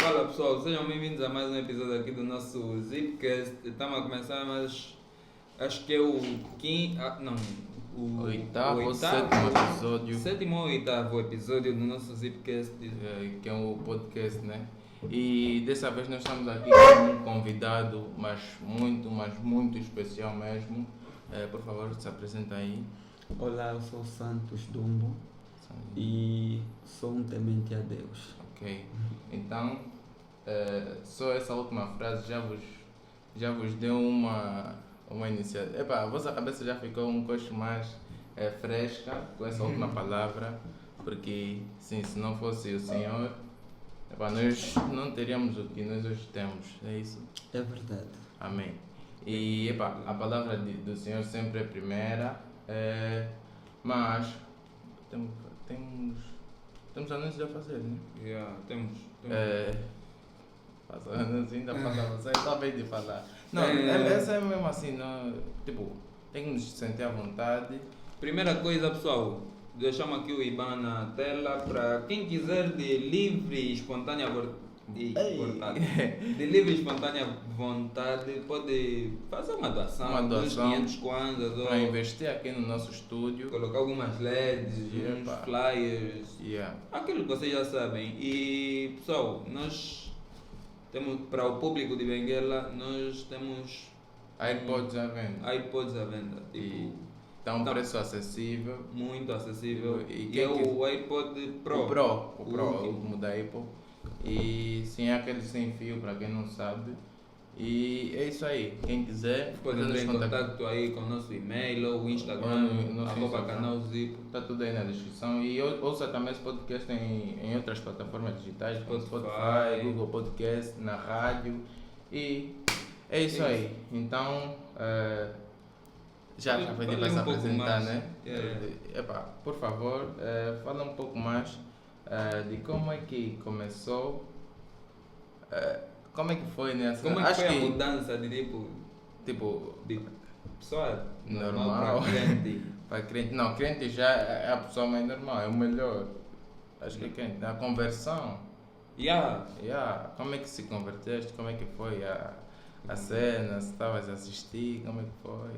Fala pessoal, sejam bem-vindos a mais um episódio aqui do nosso Zipcast. Estamos a começar, mas acho que é o quinto. Não, o Oitavo, sétimo episódio. Sétimo ou oitavo episódio do nosso Zipcast. Que é o podcast, né? E dessa vez nós estamos aqui com um convidado, mas muito especial mesmo. Por favor, se apresenta aí. Olá, eu sou Santos Dumbo e sou um temente a Deus. Ok. Então, só essa última frase já vos deu uma iniciativa. Epa, a vossa cabeça já ficou um pouco mais fresca com essa última palavra, porque sim, se não fosse o Senhor, nós não teríamos o que nós hoje temos, é isso? É verdade. Amém. E a palavra do Senhor sempre é primeira, mas temos anúncios a fazer, né? Temos. Passa anúncios ainda para você, talvez de falar. Não, essa é mesmo assim, não, tipo, tem que nos sentir à vontade. Primeira coisa, pessoal, deixamos aqui o IBAN na tela para quem quiser de livre e espontânea vontade, pode fazer uma doação dos 500 kwanzas para investir aqui no nosso estúdio, colocar algumas LEDs, uns flyers, aquilo que vocês já sabem. E pessoal, nós temos para o público de Benguela, nós temos iPods à venda. Tipo, está um preço acessível. Muito acessível. E é o iPod Pro. O último da Apple. E sim, é aquele sem fio, para quem não sabe. E é isso aí. Quem quiser, pode entrar em contato aí com o nosso e-mail ou o Instagram, canal Zip. Está tudo aí na descrição. E ouça também esse podcast em outras plataformas digitais, Spotify, Google Podcast, na rádio. E é isso aí. Então, já pedi para se apresentar, né? Por favor, fala um pouco mais de como é que começou, como é que foi nessa... Como é que foi a mudança de tipo de pessoa normal para crente? Para crente? Não, crente já é a pessoa mais normal, é o melhor. Acho que é crente. A conversão. Como é que se converteste? Como é que foi a cena? Se estavas a assistir? Como é que foi?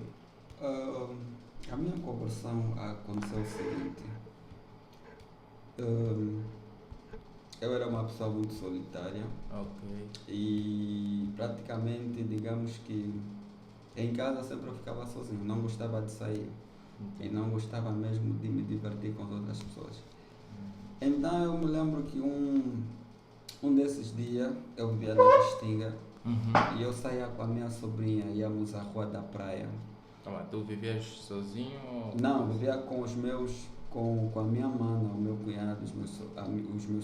A minha conversão aconteceu o seguinte. Eu era uma pessoa muito solitária. Ok. E praticamente, digamos que em casa sempre eu ficava sozinho, não gostava de sair. E não gostava mesmo de me divertir com as outras pessoas. Então eu me lembro que um desses dias eu vivia na Restinga e eu saía com a minha sobrinha, íamos à rua da praia. Tu vivias sozinho? Ou... Não, vivia com os meus, com a minha mana, o meu cunhado, os meus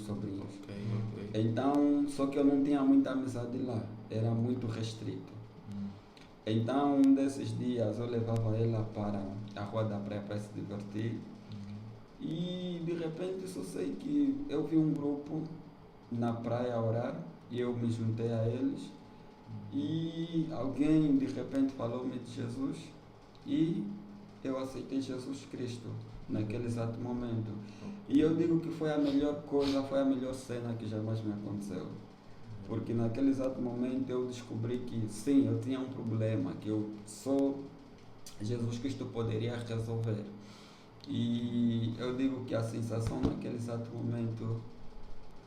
sobrinhos. Ok. Então, só que eu não tinha muita amizade lá, era muito restrito. Então, um desses dias eu levava ela para a rua da praia para se divertir e de repente só sei que eu vi um grupo na praia a orar e eu me juntei a eles e alguém de repente falou-me de Jesus e eu aceitei Jesus Cristo naquele exato momento. E eu digo que foi a melhor coisa, foi a melhor cena que jamais me aconteceu. Porque naquele exato momento eu descobri que sim, eu tinha um problema, que eu só Jesus Cristo poderia resolver. E eu digo que a sensação naquele exato momento,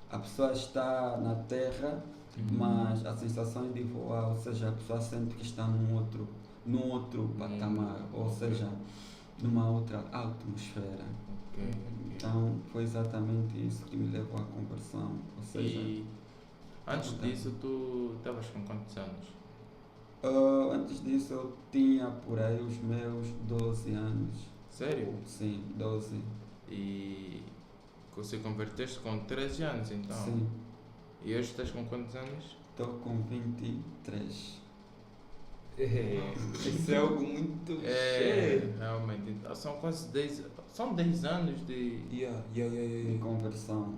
a pessoa está na terra, mas a sensação é de voar, ou seja, a pessoa sente que está num outro patamar, ou seja, numa outra atmosfera. Então foi exatamente isso que me levou à conversão. Ou seja, antes disso, tu estavas com quantos anos? Antes disso, eu tinha por aí os meus 12 anos. Sério? Sim, 12. E você converteste com 13 anos, então? Sim. E hoje estás com quantos anos? Estou com 23. Isso é algo muito cheio. Realmente. São quase 10... São 10 anos de conversão.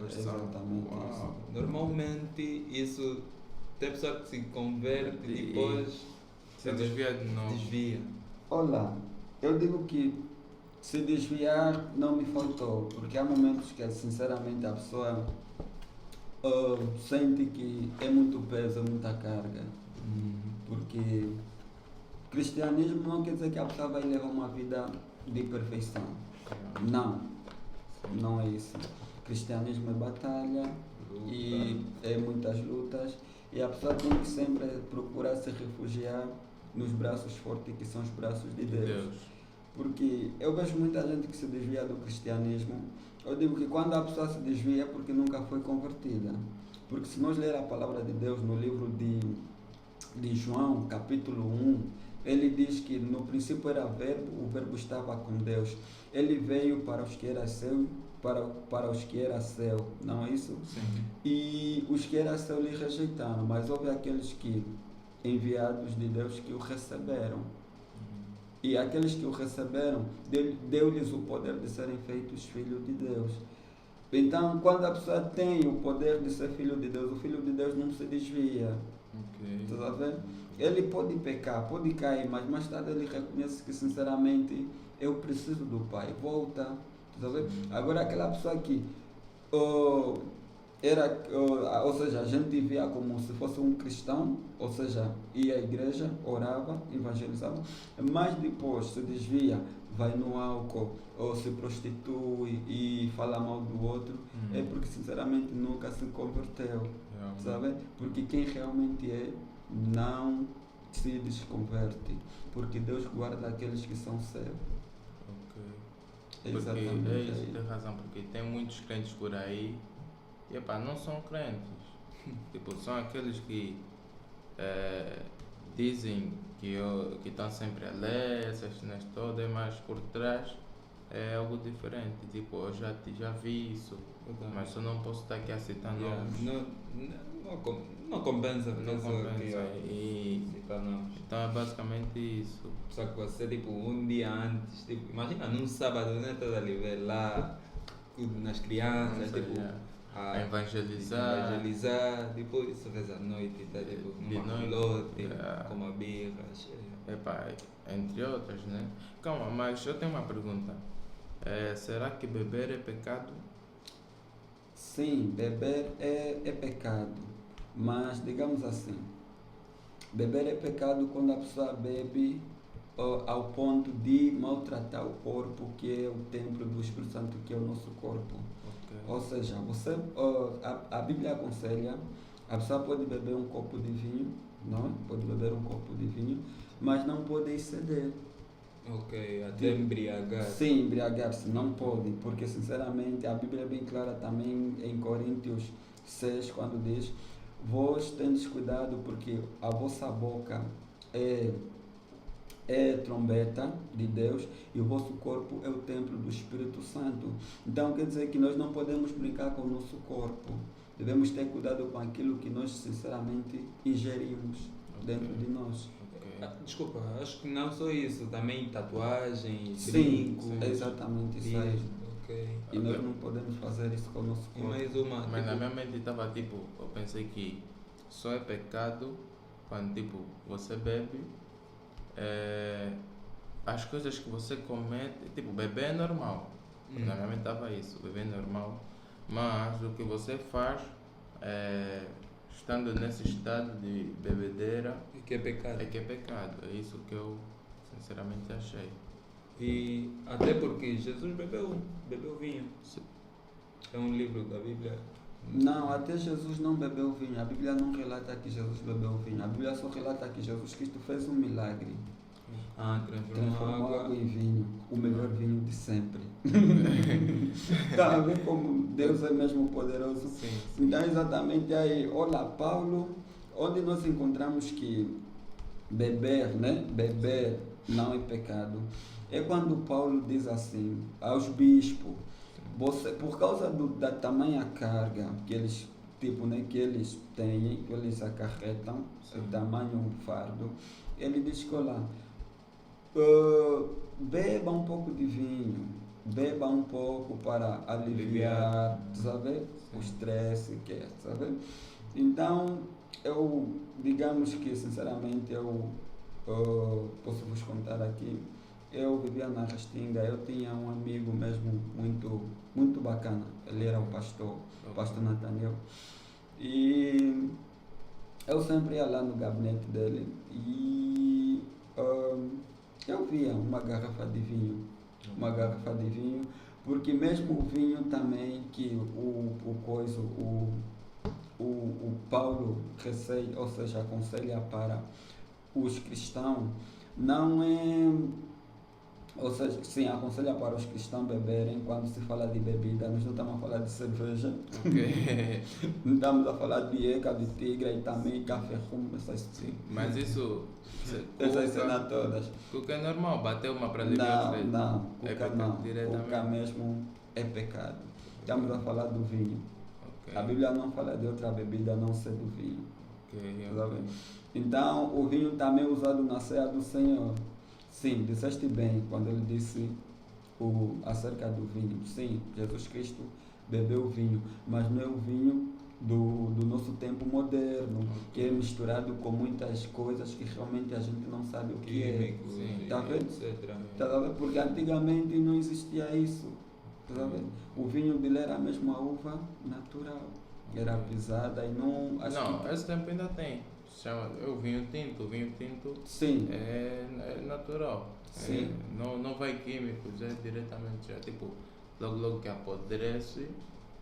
Exatamente. Isso. Normalmente isso tem pessoa que se converte e depois se desvia de novo. Olha, eu digo que se desviar não me faltou, porque há momentos que sinceramente a pessoa sente que é muito peso, é muita carga. Porque cristianismo não quer dizer que a pessoa vai levar uma vida de perfeição. Não, não é isso. Cristianismo é batalha e é muitas lutas, e a pessoa tem que sempre procurar se refugiar nos braços fortes, que são os braços de Deus. Porque eu vejo muita gente que se desvia do cristianismo. Eu digo que quando a pessoa se desvia é porque nunca foi convertida. Porque se nós ler a palavra de Deus no livro de João, capítulo 1, ele diz que no princípio era verbo, o verbo estava com Deus. Ele veio para os que eram seu, para os que eram seu, não é isso? Sim. E os que eram seu lhe rejeitaram, mas houve aqueles que, enviados de Deus, que o receberam. E aqueles que o receberam, deu-lhes o poder de serem feitos filhos de Deus. Então, quando a pessoa tem o poder de ser filho de Deus, o filho de Deus não se desvia. Está a ver? Ele pode pecar, pode cair, mas mais tarde ele reconhece que, sinceramente, eu preciso do Pai. Volta. Está a ver? Agora, aquela pessoa que ou seja, a gente via como se fosse um cristão, ou seja, ia à igreja, orava, evangelizava, mas depois se desvia, vai no álcool, ou se prostitui e fala mal do outro, é porque sinceramente nunca se converteu, sabe? Porque quem realmente é, não se desconverte, porque Deus guarda aqueles que são seus. Exatamente. É isso, tem razão, porque tem muitos crentes por aí e não são crentes. Tipo, são aqueles que dizem que estão sempre a ler essas cenas todas, mas por trás é algo diferente. Tipo, eu já vi isso, mas eu não posso estar aqui aceitando. Não compensa. Então é basicamente isso. Só que você, tipo, um dia antes, tipo, imagina num sábado, né? Estás ali ver lá nas crianças, tipo, a evangelizar, depois você vês à noite, tá, tipo, numa lote, com uma birra. Entre outras, né? Calma, mas eu tenho uma pergunta. Será que beber é pecado? Sim, beber é pecado, mas digamos assim, beber é pecado quando a pessoa bebe ao ponto de maltratar o corpo, que é o templo do Espírito Santo, que é o nosso corpo. Ou seja, a Bíblia aconselha, a pessoa pode beber um copo de vinho, não? Pode beber um copo de vinho, mas não pode exceder. Até embriagar. Sim, embriagar-se não pode, porque sinceramente a Bíblia é bem clara também em Coríntios 6, quando diz: vós tendes cuidado, porque a vossa boca é trombeta de Deus e o vosso corpo é o templo do Espírito Santo. Então quer dizer que nós não podemos brincar com o nosso corpo. Devemos ter cuidado com aquilo que nós sinceramente ingerimos dentro de nós. Desculpa, acho que não só isso, também tatuagens, brincos. Sim, exatamente isso aí. E nós não podemos fazer isso com o nosso corpo. Mas na minha mente estava tipo, eu pensei que só é pecado quando tipo, você bebe, as coisas que você comete, tipo, beber é normal. Na minha mente estava isso, beber é normal, mas o que você faz estando nesse estado de bebedeira é que é pecado. É isso que eu sinceramente achei. E até porque Jesus bebeu vinho. Sim. É um livro da Bíblia. Não, até Jesus não bebeu vinho. A Bíblia não relata que Jesus bebeu vinho. A Bíblia só relata que Jesus Cristo fez um milagre. Transformou água em vinho, o melhor vinho de sempre. Está a ver como Deus é mesmo poderoso? Sim. Então, exatamente aí, olha, Paulo, onde nós encontramos que beber não é pecado, é quando Paulo diz assim aos bispos: por causa da tamanha carga que eles, que eles têm, que eles acarretam, o tamanho fardo, ele diz que olha, beba um pouco de vinho, beba um pouco para aliviar, sabe, o estresse, sabe? Então, digamos que sinceramente eu posso vos contar aqui, eu vivia na Restinga, eu tinha um amigo mesmo muito bacana, ele era o pastor Nathaniel, eu sempre ia lá no gabinete dele e eu via uma garrafa de vinho. Uma garrafa de vinho, porque mesmo o vinho também que o Paulo receita, ou seja, aconselha para os cristãos, não é, ou seja, sim, aconselha para os cristãos beberem. Quando se fala de bebida, nós não estamos a falar de cerveja, não estamos a falar de eca, de tigre e também café, rum, essas sim, mas isso essas cenas todas. Cuca é normal, bateu uma para Não, cuca não, diretamente. cuca mesmo é pecado. Estamos a falar do vinho. A Bíblia não fala de outra bebida a não ser do vinho. Então, o vinho também é usado na ceia do Senhor. Sim, disseste bem quando ele disse acerca do vinho. Sim, Jesus Cristo bebeu o vinho, mas não é o vinho do nosso tempo moderno, que é misturado com muitas coisas que realmente a gente não sabe o que é. Está vendo? Tá vendo? Porque antigamente não existia isso. Tá vendo? O vinho dele era mesmo a uva natural. Era pisada e não... esse tempo ainda tem. Chama o vinho tinto. O vinho tinto sim. É natural. Sim. Não vai químicos, é diretamente. É tipo, logo que apodrece,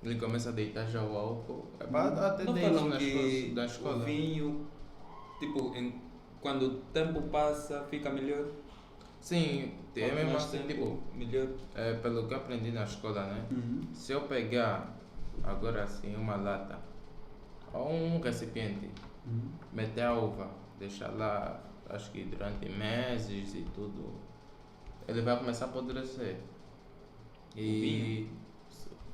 ele começa a deitar já o álcool. Até não dentro falam que da escola. O vinho, tipo, quando o tempo passa, fica melhor? Sim, é mesmo assim, tipo, melhor. Pelo que eu aprendi na escola, né? Uhum. Se eu pegar agora assim uma lata ou um recipiente, meter a uva, deixar lá, acho que durante meses e tudo, ele vai começar a apodrecer. E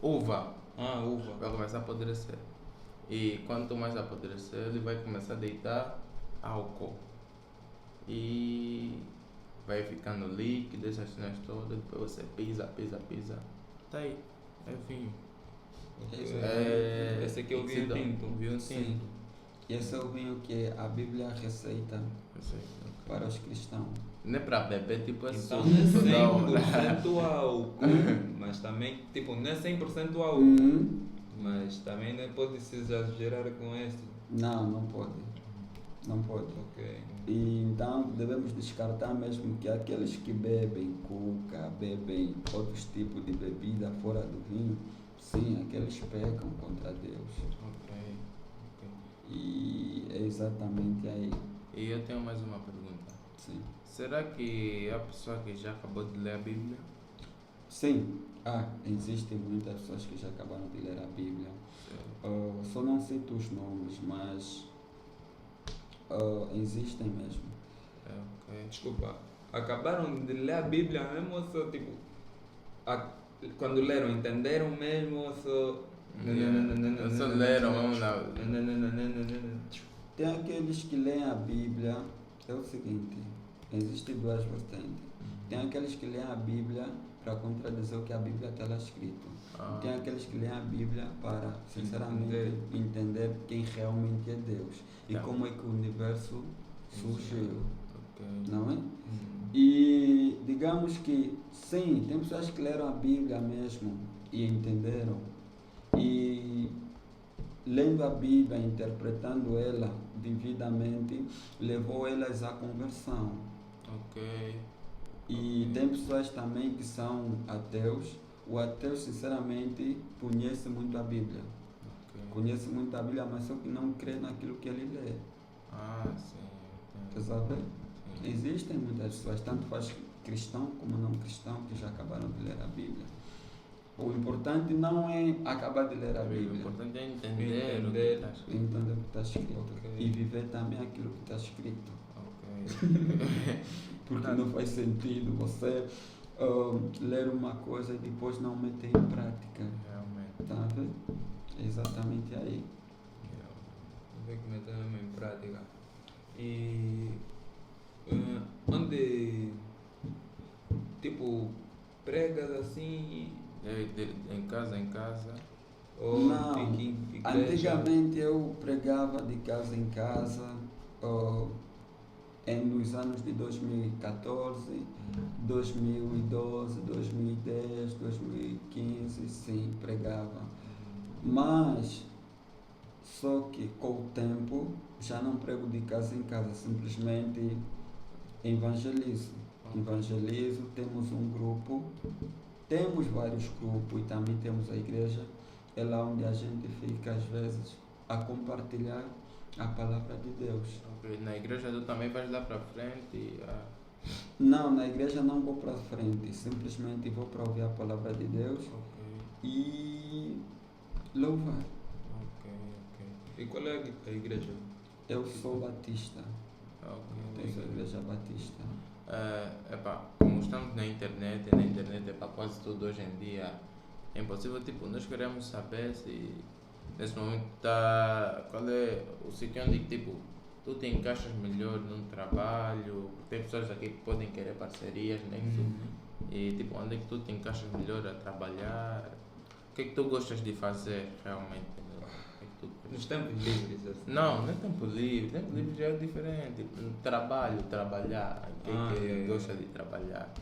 uva. Uva. Vai começar a apodrecer. E quanto mais apodrecer, ele vai começar a deitar álcool. E vai ficando líquido, essas cenas todas, depois você pisa. Tá aí, é vinho. Esse aqui é o vinho tinto. Sim. Esse é o vinho que a Bíblia receita para os cristãos. Não é para beber, tipo assim. Então não é 100% álcool, mas também, tipo, não é 100% álcool, mas também não pode se exagerar com esse. Não pode. Ok. E então devemos descartar mesmo que aqueles que bebem cuca, bebem outros tipos de bebida fora do vinho, sim, aqueles pecam contra Deus. Ok. E é exatamente aí. E eu tenho mais uma pergunta. Sim. Será que a pessoa que já acabou de ler a Bíblia? Sim. Existem muitas pessoas que já acabaram de ler a Bíblia. Só não cito os nomes, mas existem mesmo. Okay. Desculpa, acabaram de ler a Bíblia mesmo ou só tipo, quando leram, entenderam mesmo ou só... Só leram, vamos lá. Tem aqueles que leem a Bíblia, é o seguinte, existem duas vertentes. Tem aqueles que leem a Bíblia para contradizer o que a Bíblia está lá escrito. Tem aqueles que leem a Bíblia para, sinceramente, entender quem realmente é Deus e como é que o universo surgiu. Não é? E digamos que, sim, tem pessoas que leram a Bíblia mesmo e entenderam. E lendo a Bíblia, interpretando ela devidamente, levou elas à conversão. E tem pessoas também que são ateus. O ateu, sinceramente, conhece muito a Bíblia. Conhece muito a Bíblia, mas só que não crê naquilo que ele lê. Sim. Você sabe? Existem muitas pessoas, tanto faz cristão como não cristão, que já acabaram de ler a Bíblia. O importante não é acabar de ler a Bíblia. O importante é entender o que está escrito. E viver também aquilo que está escrito. Porque não faz sentido você ler uma coisa e depois não meter em prática. Realmente. Tá vendo? É exatamente aí. Tem que meter em prática. E onde tipo pregas assim em casa ou não, antigamente eu pregava de casa em casa nos anos de 2014, 2012, 2010, 2015, sim, pregava. Mas Só que com o tempo já não prego de casa em casa, simplesmente evangelizo. Evangelizo, temos um grupo, temos vários grupos e também temos a igreja, é lá onde a gente fica às vezes a compartilhar a palavra de Deus. Okay. Na igreja tu também vais lá para frente? Não, na igreja não vou para frente, simplesmente vou para ouvir a palavra de Deus e louvar. E qual é a igreja? Eu sou batista. Okay. Eu sou a igreja batista. Como estamos na internet é para quase tudo hoje em dia, é impossível, tipo, nós queremos saber se nesse momento qual é o sítio onde, tipo, tu te encaixas melhor num trabalho, tem pessoas aqui que podem querer parcerias, né? E tipo, onde é que tu te encaixas melhor a trabalhar, o que é que tu gostas de fazer realmente? Nos tempos livres? Assim. Não é tempo livre já é diferente. Trabalhar. Quem gosta de trabalhar?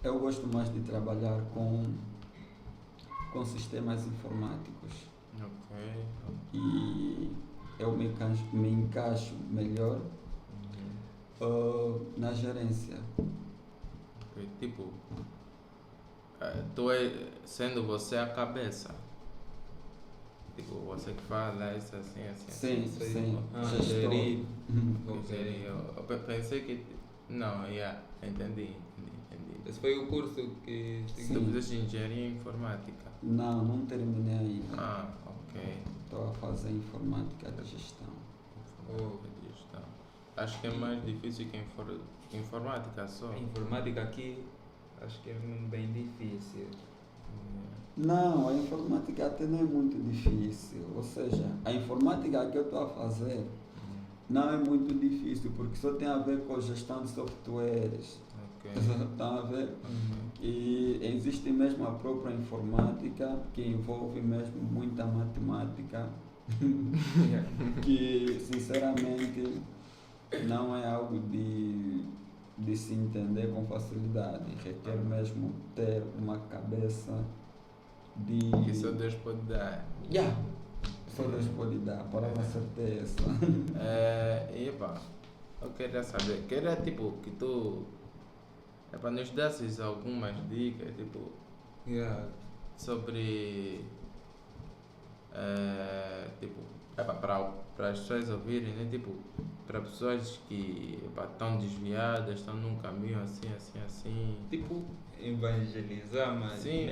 Eu gosto mais de trabalhar com sistemas informáticos. E eu me encaixo melhor na gerência. Tipo, sendo você a cabeça. Tipo, você que fala isso assim. Sim. Gerir. Eu pensei que... Não, entendi. Esse foi o curso que... Tu fizeste engenharia informática? Não terminei ainda. Ok. Estou a fazer informática de gestão. Gestão. Acho que é mais difícil que informática só. Informática aqui, acho que é bem difícil. Não, a informática até não é muito difícil. Ou seja, a informática que eu estou a fazer não é muito difícil, porque só tem a ver com gestão de softwares. Estão a ver? E existe mesmo a própria informática, que envolve mesmo muita matemática, que sinceramente não é algo de se entender com facilidade. Requer mesmo ter uma cabeça que só Deus pode dar. Só Deus pode dar, para uma certeza. Eu queria saber, tipo que tu nos dasses algumas dicas, tipo, sobre tipo, para as pessoas ouvirem, né? Tipo, para pessoas que estão desviadas, estão num caminho assim. Tipo, evangelizar, mas... Sim,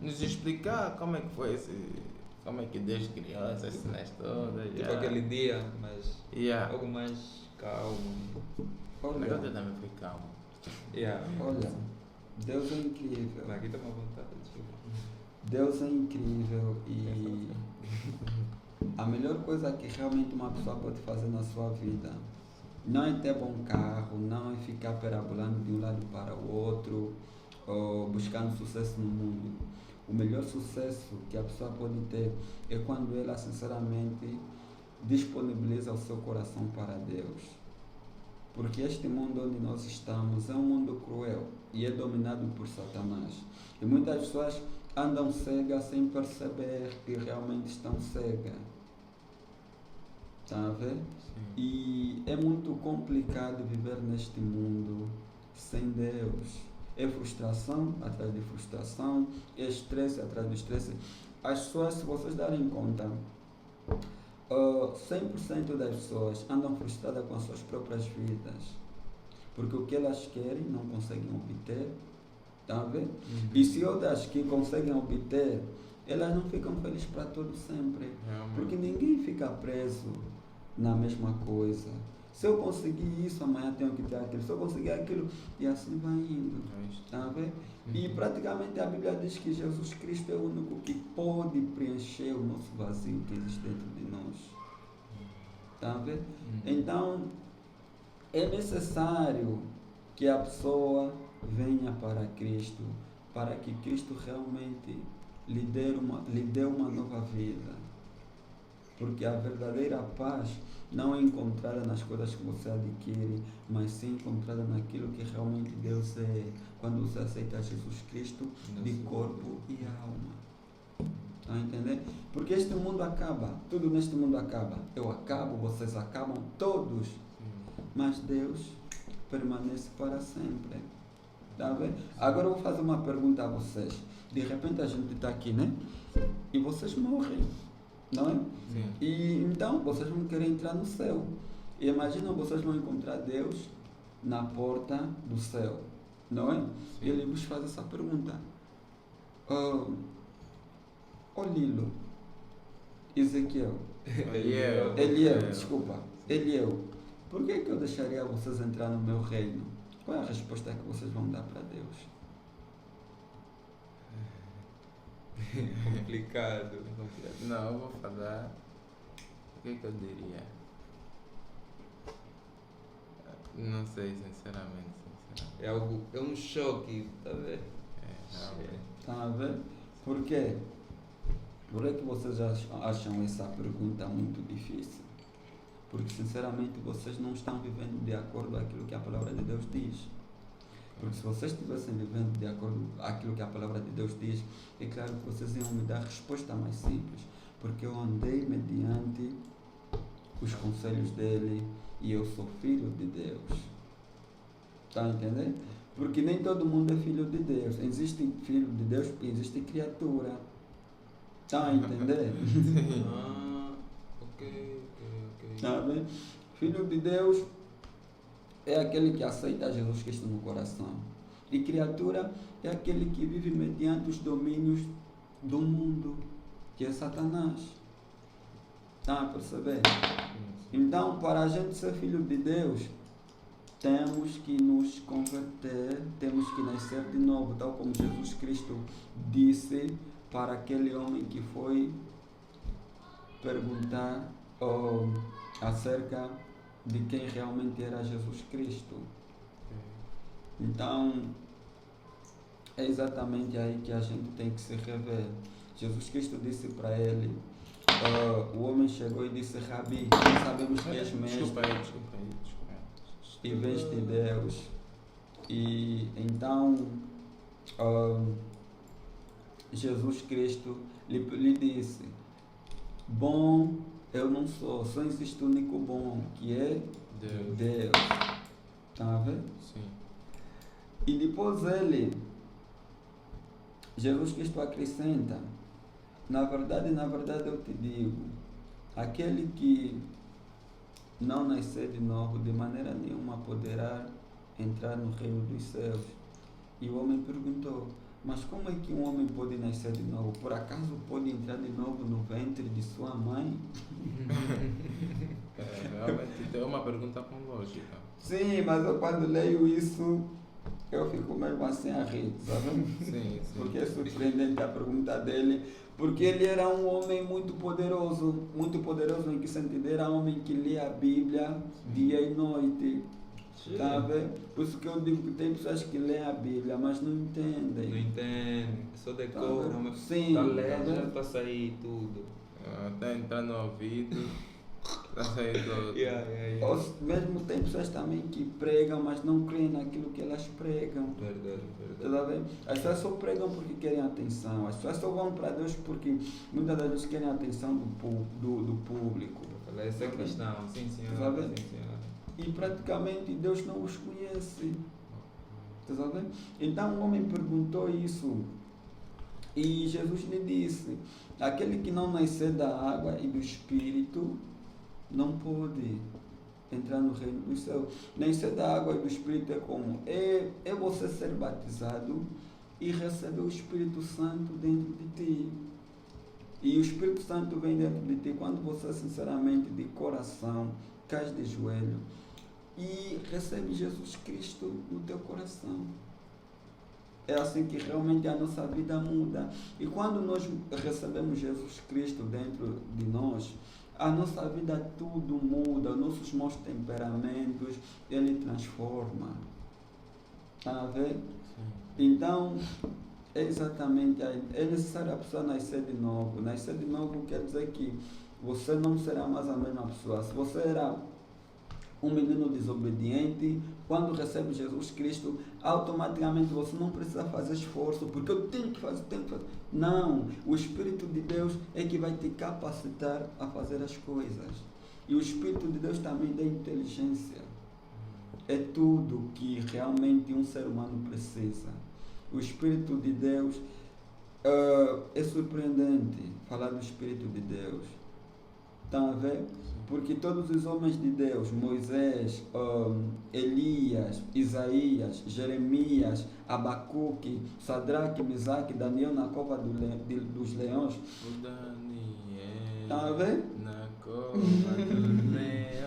nos explicar como é que foi como é que Deus criou essas cenas todas. Tipo aquele dia, mas algo mais calmo. Olha, eu também fui calmo. Olha, Deus é incrível. Aqui está uma vontade. Deus é incrível e a melhor coisa que realmente uma pessoa pode fazer na sua vida não é ter bom carro, não é ficar perambulando de um lado para o outro ou buscando sucesso no mundo. O melhor sucesso que a pessoa pode ter é quando ela sinceramente disponibiliza o seu coração para Deus. Porque este mundo onde nós estamos é um mundo cruel e é dominado por Satanás. E muitas pessoas andam cegas sem perceber que realmente estão cegas. Está a ver? Sim. E é muito complicado viver neste mundo sem Deus. É frustração atrás de frustração, é estresse atrás de estresse. As pessoas, se vocês darem conta, 100% das pessoas andam frustradas com as suas próprias vidas, porque o que elas querem não conseguem obter, tá a ver? E se outras que conseguem obter, elas não ficam felizes para todo sempre, porque ninguém fica preso na mesma coisa. Se eu conseguir isso, amanhã tenho que ter aquilo. Se eu conseguir aquilo, e assim vai indo. Tá a ver? E praticamente a Bíblia diz que Jesus Cristo é o único que pode preencher o nosso vazio que existe dentro de nós. Tá a ver? Então, é necessário que a pessoa venha para Cristo, para que Cristo realmente lhe dê uma nova vida. Porque a verdadeira paz não é encontrada nas coisas que você adquire, mas sim encontrada naquilo que realmente Deus é, quando você aceita Jesus Cristo de corpo e alma. Está a entender? Porque este mundo acaba, tudo neste mundo acaba. Eu acabo, vocês acabam, todos. Mas Deus permanece para sempre. Está a ver? Agora eu vou fazer uma pergunta a vocês. De repente a gente está aqui, né? E vocês morrem, não é? Sim. E então vocês vão querer entrar no céu. E imagina, vocês vão encontrar Deus na porta do céu, não é? E ele vos faz essa pergunta. Lilo, Ezequiel, Eliel, desculpa, Eliel, por que eu deixaria vocês entrar no meu reino? Qual é a resposta que vocês vão dar para Deus? Complicado. Não, eu vou falar. O que eu diria? Não sei, sinceramente. É um choque, tá vendo? Está a ver? Por quê? Por que vocês acham essa pergunta muito difícil? Porque, sinceramente, vocês não estão vivendo de acordo com aquilo que a palavra de Deus diz. Porque se vocês estivessem vivendo de acordo com aquilo que a palavra de Deus diz, é claro que vocês iam me dar a resposta mais simples. Porque eu andei mediante os conselhos dele e eu sou filho de Deus. Está a entender? Porque nem todo mundo é filho de Deus. Existe filho de Deus e existe criatura. Está a entender? Ok. Está bem? Filho de Deus é aquele que aceita Jesus Cristo no coração. E criatura é aquele que vive mediante os domínios do mundo, que é Satanás. Está a perceber? Então, para a gente ser filho de Deus, temos que nos converter, temos que nascer de novo, tal como Jesus Cristo disse para aquele homem que foi perguntar acerca de quem realmente era Jesus Cristo. Então, é exatamente aí que a gente tem que se rever. Jesus Cristo disse para ele, o homem chegou e disse: Rabi, nós sabemos que és mestre. Desculpa aí. E vens de Deus. E então Jesus Cristo lhe disse: bom eu não sou existe o único bom, que é Deus. Está a ver? Sim. E depois Jesus Cristo acrescenta: na verdade eu te digo, aquele que não nascer de novo, de maneira nenhuma poderá entrar no reino dos céus. E o homem perguntou: mas como é que um homem pode nascer de novo? Por acaso pode entrar de novo no ventre de sua mãe? Realmente é uma pergunta com lógica. Sim, mas eu quando leio isso, eu fico mesmo assim a rir, sabe? Sim. Porque é surpreendente a pergunta dele, porque ele era um homem muito poderoso em que sentido? Era um homem que lia a Bíblia dia e noite. Tá a ver? Por isso que eu digo que tem pessoas que leem a Bíblia, mas não entendem. Não entendem, só decoram, mas sim, tá lendo já para sair tudo. Está entrando no ouvido, está saindo tudo. Ou mesmo tem pessoas também que pregam, mas não creem naquilo que elas pregam. Verdade. Tá vendo? As pessoas só pregam porque querem atenção. As pessoas só vão para Deus porque muitas das vezes querem a atenção do público. Essa é a questão, sim senhora. Tá Sim, senhora. E praticamente Deus não os conhece. Está vendo? Então o homem perguntou isso. E Jesus lhe disse: aquele que não nascer da água e do Espírito não pode entrar no reino dos céus. Nascer da água e do Espírito é como? É você ser batizado e receber o Espírito Santo dentro de ti. E o Espírito Santo vem dentro de ti quando você sinceramente, de coração, cai de joelho e recebe Jesus Cristo no teu coração. É assim que realmente a nossa vida muda. E quando nós recebemos Jesus Cristo dentro de nós, a nossa vida tudo muda, nossos maus temperamentos, Ele transforma. Está a ver? Sim. Então, é exatamente aí. É necessário a pessoa nascer de novo. Nascer de novo quer dizer que você não será mais a mesma pessoa. Se você era um menino desobediente, quando recebe Jesus Cristo, automaticamente você não precisa fazer esforço, porque eu tenho que fazer. Não, o Espírito de Deus é que vai te capacitar a fazer as coisas. E o Espírito de Deus também dá inteligência. É tudo que realmente um ser humano precisa. O Espírito de Deus é surpreendente falar do Espírito de Deus. Estão a ver? Porque todos os homens de Deus, Moisés, Elias, Isaías, Jeremias, Abacuque, Sadraque, Mesaque, Daniel na cova dos leões. O Daniel. Estão a ver? Na cova dos leões.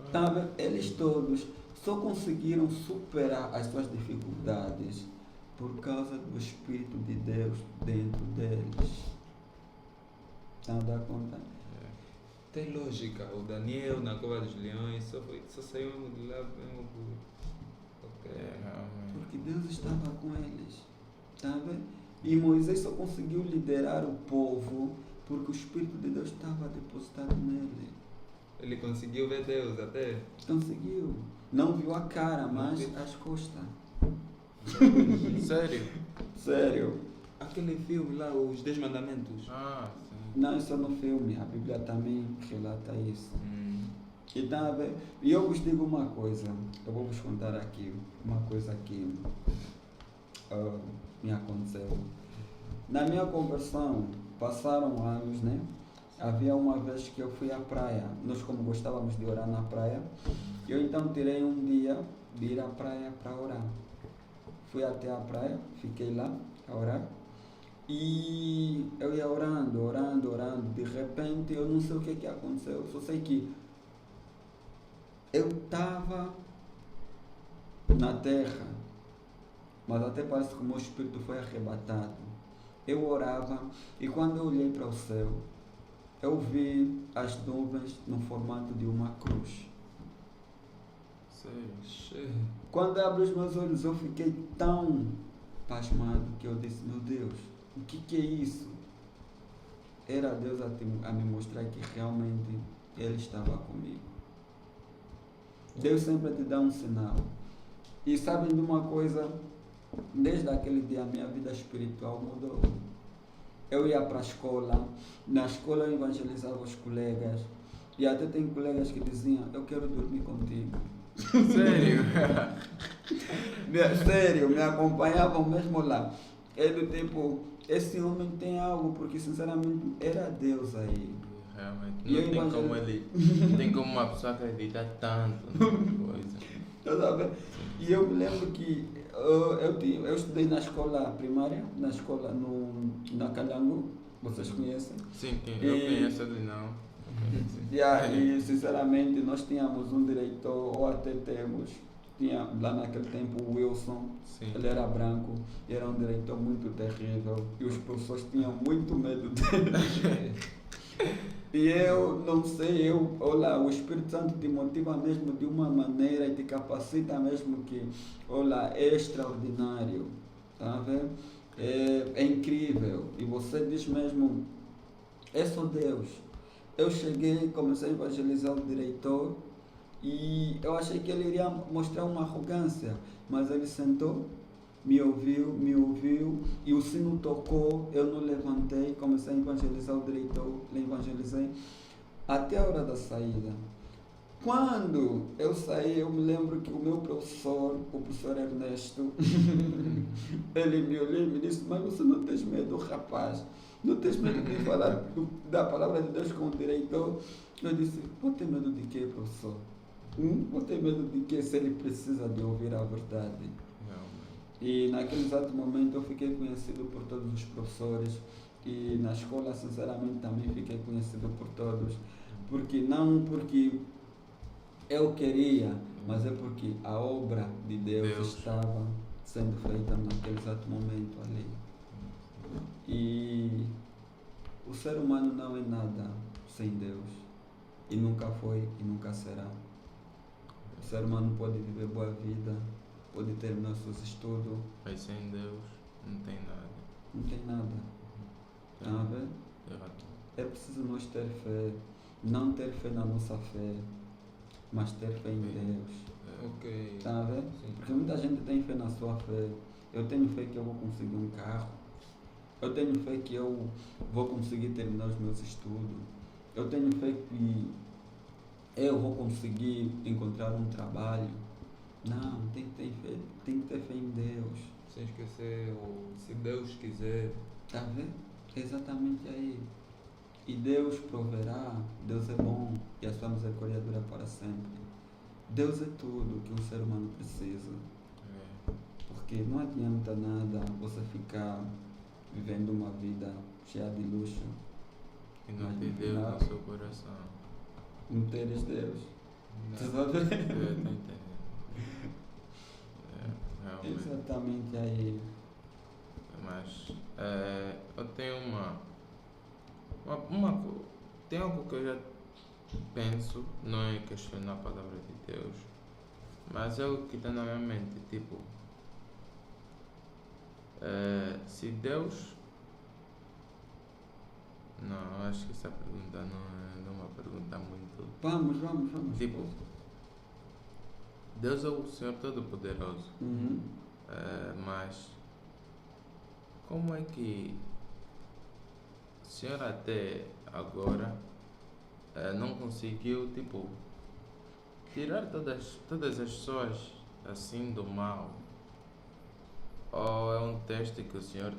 Estão a ver? Eles todos só conseguiram superar as suas dificuldades por causa do Espírito de Deus dentro deles. Estão a dar conta? Tem lógica. O Daniel na cova dos leões só saiu de lá mesmo porque Deus estava com eles. Tá vendo? E Moisés só conseguiu liderar o povo porque o Espírito de Deus estava depositado nele. Ele conseguiu ver Deus até? Conseguiu. Não viu a cara, mas as costas. Sério? Sério. Aquele filme lá, Os 10 Mandamentos. Não, isso é no filme, a Bíblia também relata isso. Então, e eu vos digo uma coisa, eu vou vos contar aqui, uma coisa que me aconteceu. Na minha conversão, passaram anos, né? Havia uma vez que eu fui à praia, nós como gostávamos de orar na praia, eu então tirei um dia de ir à praia para orar. Fui até a praia, fiquei lá a orar. E eu ia orando, de repente eu não sei o que aconteceu, só sei que eu estava na terra, mas até parece que o meu espírito foi arrebatado. Eu orava e quando eu olhei para o céu, eu vi as nuvens no formato de uma cruz. Sério? Quando eu abri os meus olhos, eu fiquei tão pasmado que eu disse, meu Deus, o que é isso? Era Deus a me mostrar que realmente Ele estava comigo. Deus sempre te dá um sinal. E sabem de uma coisa? Desde aquele dia a minha vida espiritual mudou. Eu ia para a escola, na escola eu evangelizava os colegas, e até tem colegas que diziam, eu quero dormir contigo. Sério? Sério, me acompanhavam mesmo lá. É do tipo, esse homem tem algo, porque sinceramente era Deus aí. Realmente, não tem como uma pessoa acreditar tanto nessa coisa. E eu me lembro que eu estudei na escola primária, na Calango, vocês conhecem? Sim, eu conheço ali não. E sinceramente nós tínhamos um diretor, ou até temos, tinha lá naquele tempo o Wilson. Sim. Ele era branco, era um diretor muito terrível e os professores tinham muito medo dele. E eu não sei, olha, o Espírito Santo te motiva mesmo de uma maneira e te capacita mesmo que, olha, é extraordinário, tá vendo? É incrível. E você diz mesmo, é só Deus. Eu cheguei, comecei a evangelizar o diretor e eu achei que ele iria mostrar uma arrogância, mas ele sentou, me ouviu e o sino tocou, eu não levantei, comecei a evangelizar o diretor, evangelizei até a hora da saída. Quando eu saí, eu me lembro que o meu professor, o professor Ernesto, ele me olhou e me disse, mas você não tens medo, rapaz? Não tens medo de falar da palavra de Deus com o diretor? Eu disse, vou ter medo de quê, professor? Vou ter medo de quê se ele precisa de ouvir a verdade? E naquele exato momento eu fiquei conhecido por todos os professores e na escola, sinceramente, também fiquei conhecido por todos. Não porque eu queria, mas é porque a obra de Deus estava sendo feita naquele exato momento ali. E o ser humano não é nada sem Deus. E nunca foi e nunca será. O ser humano pode viver boa vida, pode terminar seus estudos. Mas sem Deus não tem nada. Não tem nada. Está a ver? É preciso nós ter fé. Não ter fé na nossa fé mas ter fé em Deus. Ok. Está a ver? Sim. Porque muita gente tem fé na sua fé. Eu tenho fé que eu vou conseguir um carro. Eu tenho fé que eu vou conseguir terminar os meus estudos. Eu tenho fé que eu vou conseguir encontrar um trabalho. Não, tem que ter fé em Deus. Sem esquecer o se Deus quiser. Está a ver? Exatamente aí. E Deus proverá, Deus é bom e a sua misericórdia dura para sempre. Deus é tudo que um ser humano precisa. Porque não adianta nada você ficar vivendo uma vida cheia de luxo E não ter Deus no seu coração. não teres Deus. Não. Tu sabe? Eu estou entendendo. Realmente. Exatamente aí. Mas eu tenho tem algo que eu já penso, não é questionar a palavra de Deus, mas é o que está na minha mente, tipo, se Deus, não, acho que essa pergunta não é uma pergunta muito, Vamos. tipo, Deus é o Senhor Todo-Poderoso, Uhum. mas como é que o Senhor até agora não conseguiu, tipo, tirar todas as pessoas assim do mal? Ou é um teste que o Senhor,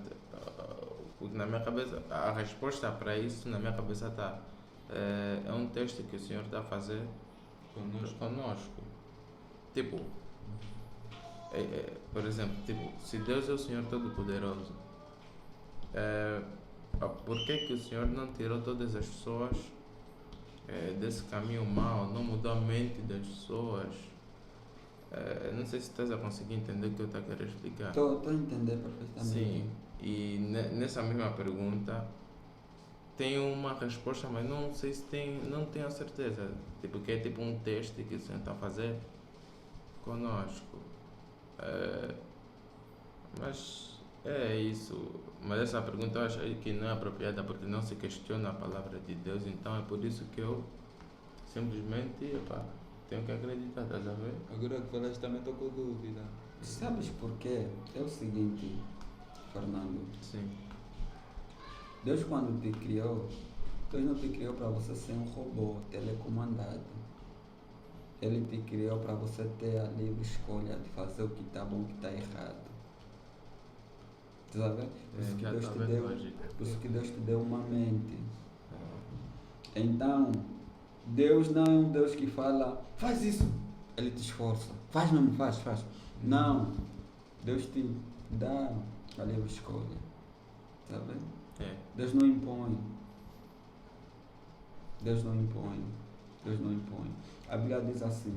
na minha cabeça, a resposta para isso na minha cabeça está, é um teste que o Senhor está a fazer conosco. Tipo, por exemplo, tipo, se Deus é o Senhor Todo-Poderoso, por que o Senhor não tirou todas as pessoas desse caminho mau, não mudou a mente das pessoas? Não sei se estás a conseguir entender o que eu estou a querer explicar. Estou a entender perfeitamente. Sim, e nessa mesma pergunta tem uma resposta, mas não sei se não tenho a certeza. Tipo, que é tipo um teste que o Senhor está a fazer conosco. Mas é isso. Mas essa pergunta eu acho que não é apropriada porque não se questiona a palavra de Deus, então é por isso que eu simplesmente tenho que acreditar, estás a ver? Agora que falaste também estou com dúvida. Sabes porquê? É o seguinte, Fernando. Sim. Deus quando te criou, Deus não te criou para você ser um robô telecomandado. Ele te criou para você ter a livre escolha de fazer o que está bom e o que está errado. Tu sabe? Por isso que Deus te deu uma mente. Então, Deus não é um Deus que fala, faz isso, Ele te esforça, faz mesmo, faz. Não, Deus te dá a livre escolha, sabe? Deus não impõe. A Bíblia diz assim,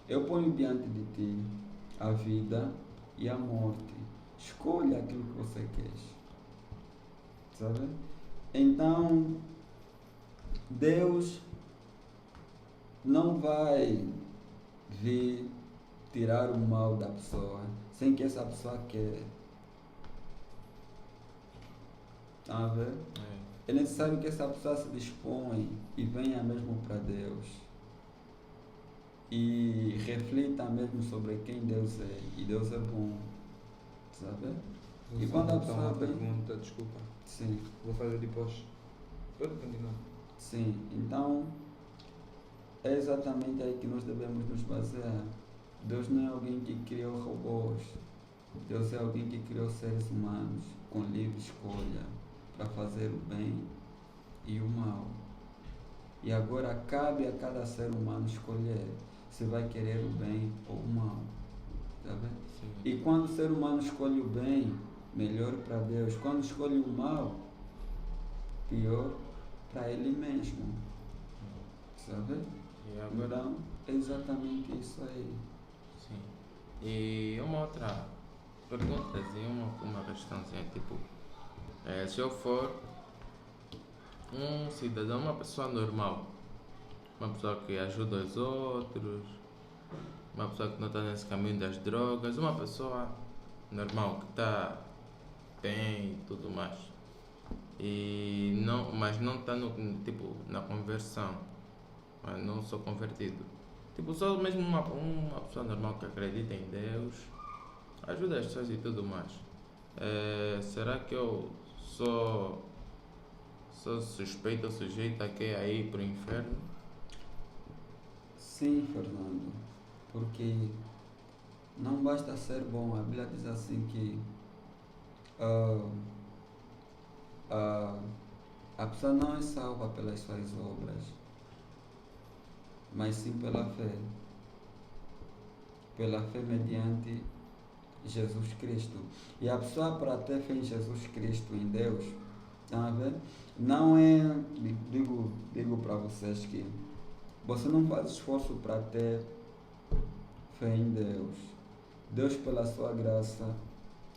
eu ponho diante de ti a vida e a morte, escolha aquilo que você quer, sabe? Então, Deus não vai vir tirar o mal da pessoa sem que essa pessoa queira. Está a ver? É necessário que essa pessoa se dispõe e venha mesmo para Deus. E reflita mesmo sobre quem Deus é. E Deus é bom. Sabe? E quando a pessoa uma pergunta, desculpa. Sim. Vou fazer depois. Pode continuar. Sim, então é exatamente aí que nós devemos nos basear. Deus não é alguém que criou robôs. Deus é alguém que criou seres humanos com livre escolha para fazer o bem e o mal. E agora cabe a cada ser humano escolher se vai querer o bem ou o mal. Tá vendo? Sim. E quando o ser humano escolhe o bem, melhor para Deus. Quando escolhe o mal, pior para ele mesmo. Sabe? E agora, Então, é exatamente isso aí. sim. E uma outra perguntazinha, uma questãozinha, tipo, se eu for um cidadão, uma pessoa normal, uma pessoa que ajuda os outros, uma pessoa que não está nesse caminho das drogas, uma pessoa normal que está bem e tudo mais, mas não está no, tipo, na conversão, mas não sou convertido. Tipo, só mesmo uma pessoa normal que acredita em Deus, ajuda as pessoas e tudo mais. Será que eu sou suspeito ou sujeito a que é ir para o inferno? Sim, Fernando, porque não basta ser bom. A Bíblia diz assim que ah, ah, a pessoa não é salva pelas suas obras, mas sim pela fé. Pela fé mediante Jesus Cristo. E a pessoa para ter fé em Jesus Cristo, em Deus, estão a ver? Não é, digo para vocês que você não faz esforço para ter fé em Deus. Deus, pela sua graça,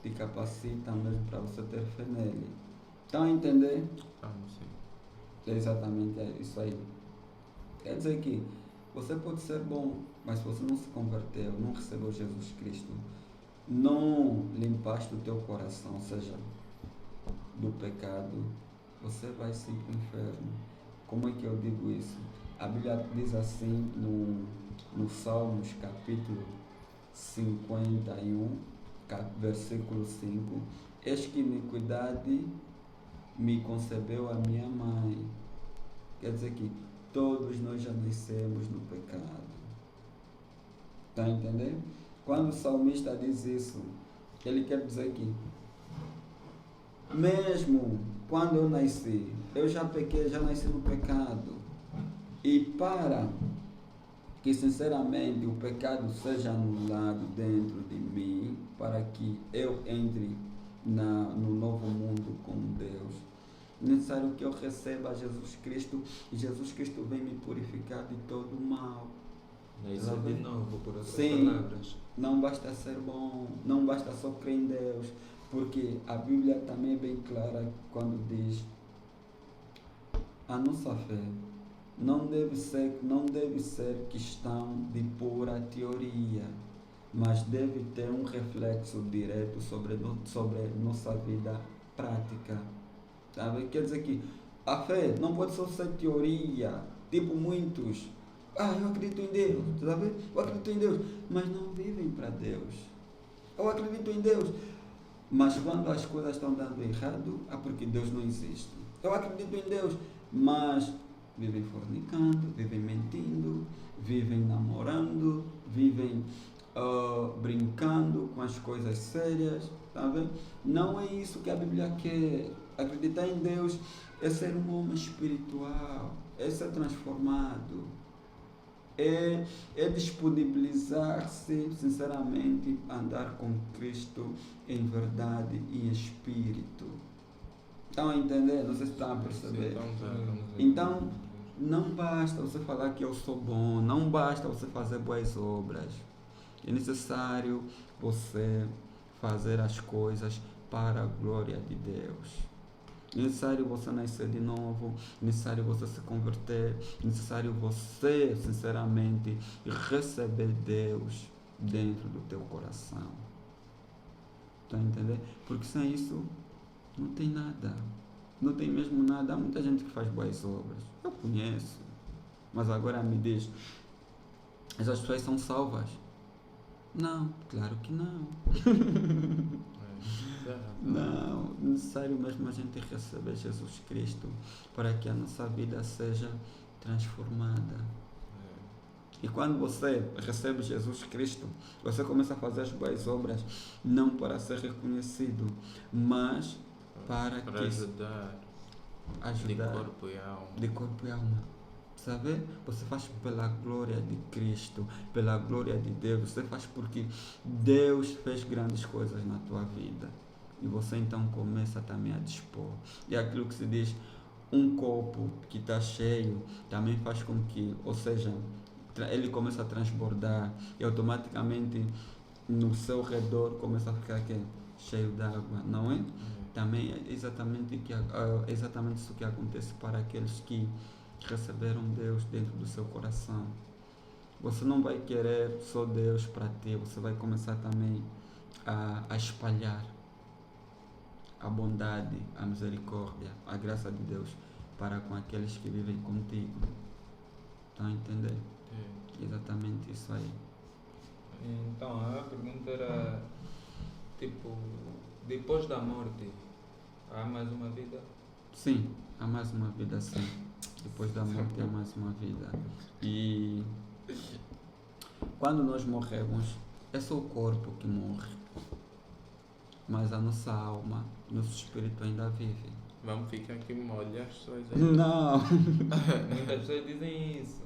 te capacita mesmo para você ter fé nele. Estão a entender? Sim. É exatamente isso aí. Quer dizer que você pode ser bom, mas se você não se converteu, não recebeu Jesus Cristo, não limpaste o teu coração, ou seja, do pecado, você vai sim para o inferno. Como é que eu digo isso? A Bíblia diz assim no Salmos capítulo 51, versículo 5: Eis que iniquidade me concebeu a minha mãe. Quer dizer que todos nós já nascemos no pecado. Está a entender? Quando o salmista diz isso, ele quer dizer que mesmo quando eu nasci, eu já pequei, já nasci no pecado. E para que sinceramente o pecado seja anulado dentro de mim, para que eu entre no novo mundo com Deus, é necessário que eu receba Jesus Cristo, e Jesus Cristo vem me purificar de todo o mal. Isso de novo, por outras Sim, palavras. Não basta ser bom, não basta só crer em Deus, porque a Bíblia também é bem clara quando diz: a nossa fé não deve ser questão de pura teoria, mas deve ter um reflexo direto sobre nossa vida prática. Sabe? Quer dizer que a fé não pode só ser teoria, tipo muitos. Eu acredito em Deus, sabe? Eu acredito em Deus, mas não vivem para Deus. Eu acredito em Deus, mas quando as coisas estão dando errado, é porque Deus não existe. Eu acredito em Deus, mas vivem fornicando, vivem mentindo, vivem namorando, vivem brincando com as coisas sérias, tá vendo? Não é isso que a Bíblia quer. Acreditar em Deus é ser um homem espiritual, é ser transformado, é disponibilizar-se sinceramente a andar com Cristo em verdade e em espírito. Estão a entender? Não sei se estão a perceber. Então, não basta você falar que eu sou bom, não basta você fazer boas obras. É necessário você fazer as coisas para a glória de Deus. É necessário você nascer de novo, é necessário você se converter, é necessário você, sinceramente, receber Deus dentro do teu coração. Está a entender? Porque sem isso, não tem nada. Não tem mesmo nada. Há muita gente que faz boas obras. Eu conheço. Mas agora me diz, essas pessoas são salvas? Não, claro que não. Não, é necessário mesmo a gente receber Jesus Cristo para que a nossa vida seja transformada. E quando você recebe Jesus Cristo, você começa a fazer as boas obras, não para ser reconhecido, mas para ajudar de corpo e alma. De corpo e alma. Sabe? Você faz pela glória de Cristo, pela glória de Deus. Você faz porque Deus fez grandes coisas na tua vida. E você então começa também a dispor. E aquilo que se diz, um copo que está cheio, também faz com que, ou seja, ele começa a transbordar e automaticamente no seu redor começa a ficar cheio d'água, não é? Também é exatamente isso que acontece para aqueles que receberam Deus dentro do seu coração. Você não vai querer só Deus para ti, você vai começar também a espalhar a bondade, a misericórdia, a graça de Deus para com aqueles que vivem contigo. Está a entender? Exatamente isso aí. Então, a pergunta era, tipo, depois da morte, há mais uma vida? Sim, há mais uma vida, sim. Depois da morte há mais uma vida. E quando nós morremos, é só o corpo que morre. Mas a nossa alma, nosso espírito ainda vive. Vamos ficar aqui molhar as pessoas aí. Não! Muitas pessoas dizem isso.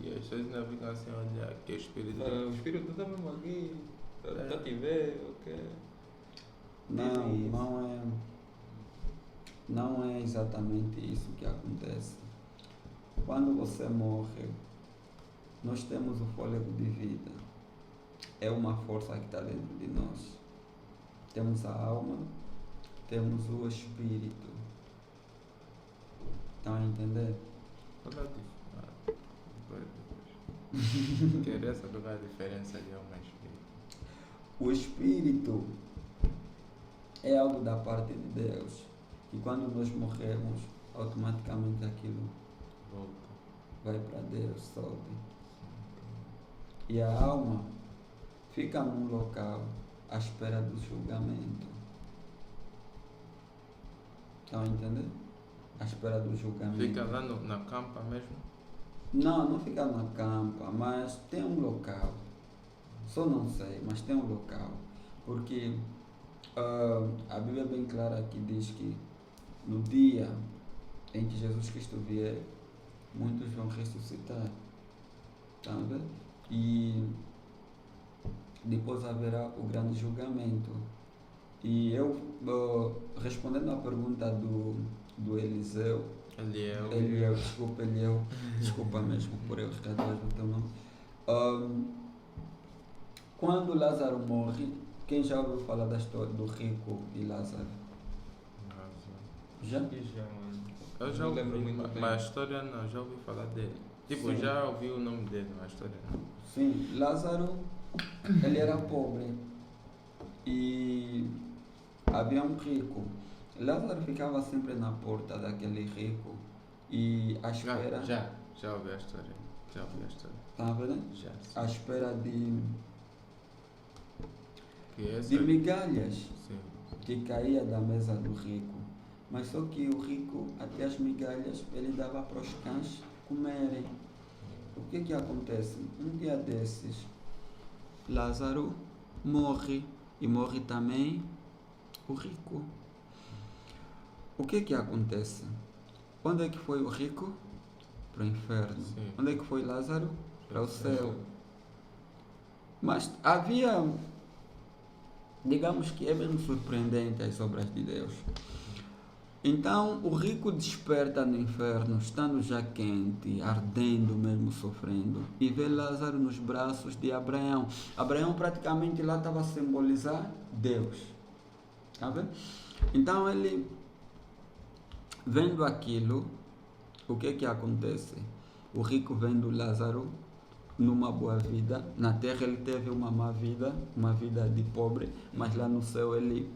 E as pessoas ainda ficam assim, olha, que é o espírito. O espírito está mesmo aqui, está te ver, ok? Não é exatamente isso que acontece. Quando você morre, nós temos o fôlego de vida. É uma força que está dentro de nós. Temos a alma, temos o espírito. Estão a entender? Queria saber qual é a diferença de alma e espírito. O espírito é algo da parte de Deus. E quando nós morremos, automaticamente aquilo Volta. vai para Deus, sobe. E a alma fica num local à espera do julgamento. Estão a entender? À espera do julgamento. Fica lá na campa mesmo? Não fica na campa, mas tem um local. Só não sei, mas tem um local. Porque a Bíblia é bem clara que diz que no dia em que Jesus Cristo vier, muitos vão ressuscitar. Tá vendo? E depois haverá o grande julgamento. E eu, respondendo à pergunta do Eliel, desculpa mesmo por eu estar atrás do teu nome. Quando Lázaro morre, quem já ouviu falar da história do rico e Lázaro? Já? Eu já ouvi, mas a história não, já ouvi falar dele. Tipo, sim, já ouvi o nome dele, mas a história não. Sim, Lázaro, ele era pobre e havia um rico. Lázaro ficava sempre na porta daquele rico e à espera... Já ouvi a história. Tá vendo? Já. À espera de de migalhas, sim, que caía da mesa do rico. Mas só que o rico, até as migalhas, ele dava para os cães comerem. O que acontece? Um dia desses, Lázaro morre e morre também o rico. O que acontece? Onde é que foi o rico? Para o inferno. Sim. Onde é que foi Lázaro? Para o céu. Mas havia, digamos que é mesmo surpreendente as obras de Deus. Então o rico desperta no inferno, estando já quente, ardendo mesmo, sofrendo, e vê Lázaro nos braços de Abraão. Abraão praticamente lá estava a simbolizar Deus. Tá vendo? Então ele, vendo aquilo, o que acontece? O rico vendo Lázaro numa boa vida, na terra ele teve uma má vida, uma vida de pobre, mas lá no céu ele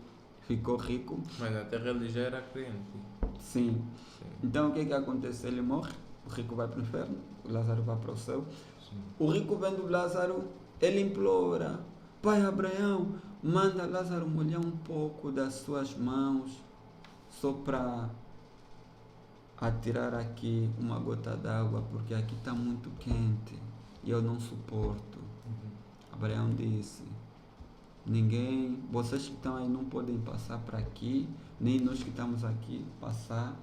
ficou rico. Mas na terra ele já era crente. Sim. Então o que acontece? Ele morre, o rico vai para o inferno, o Lázaro vai para o céu. Sim. O rico vendo Lázaro, ele implora: Pai Abraão, manda Lázaro molhar um pouco das suas mãos, só para atirar aqui uma gota d'água, porque aqui está muito quente e eu não suporto. Abraão disse: ninguém, vocês que estão aí não podem passar para aqui, nem nós que estamos aqui passar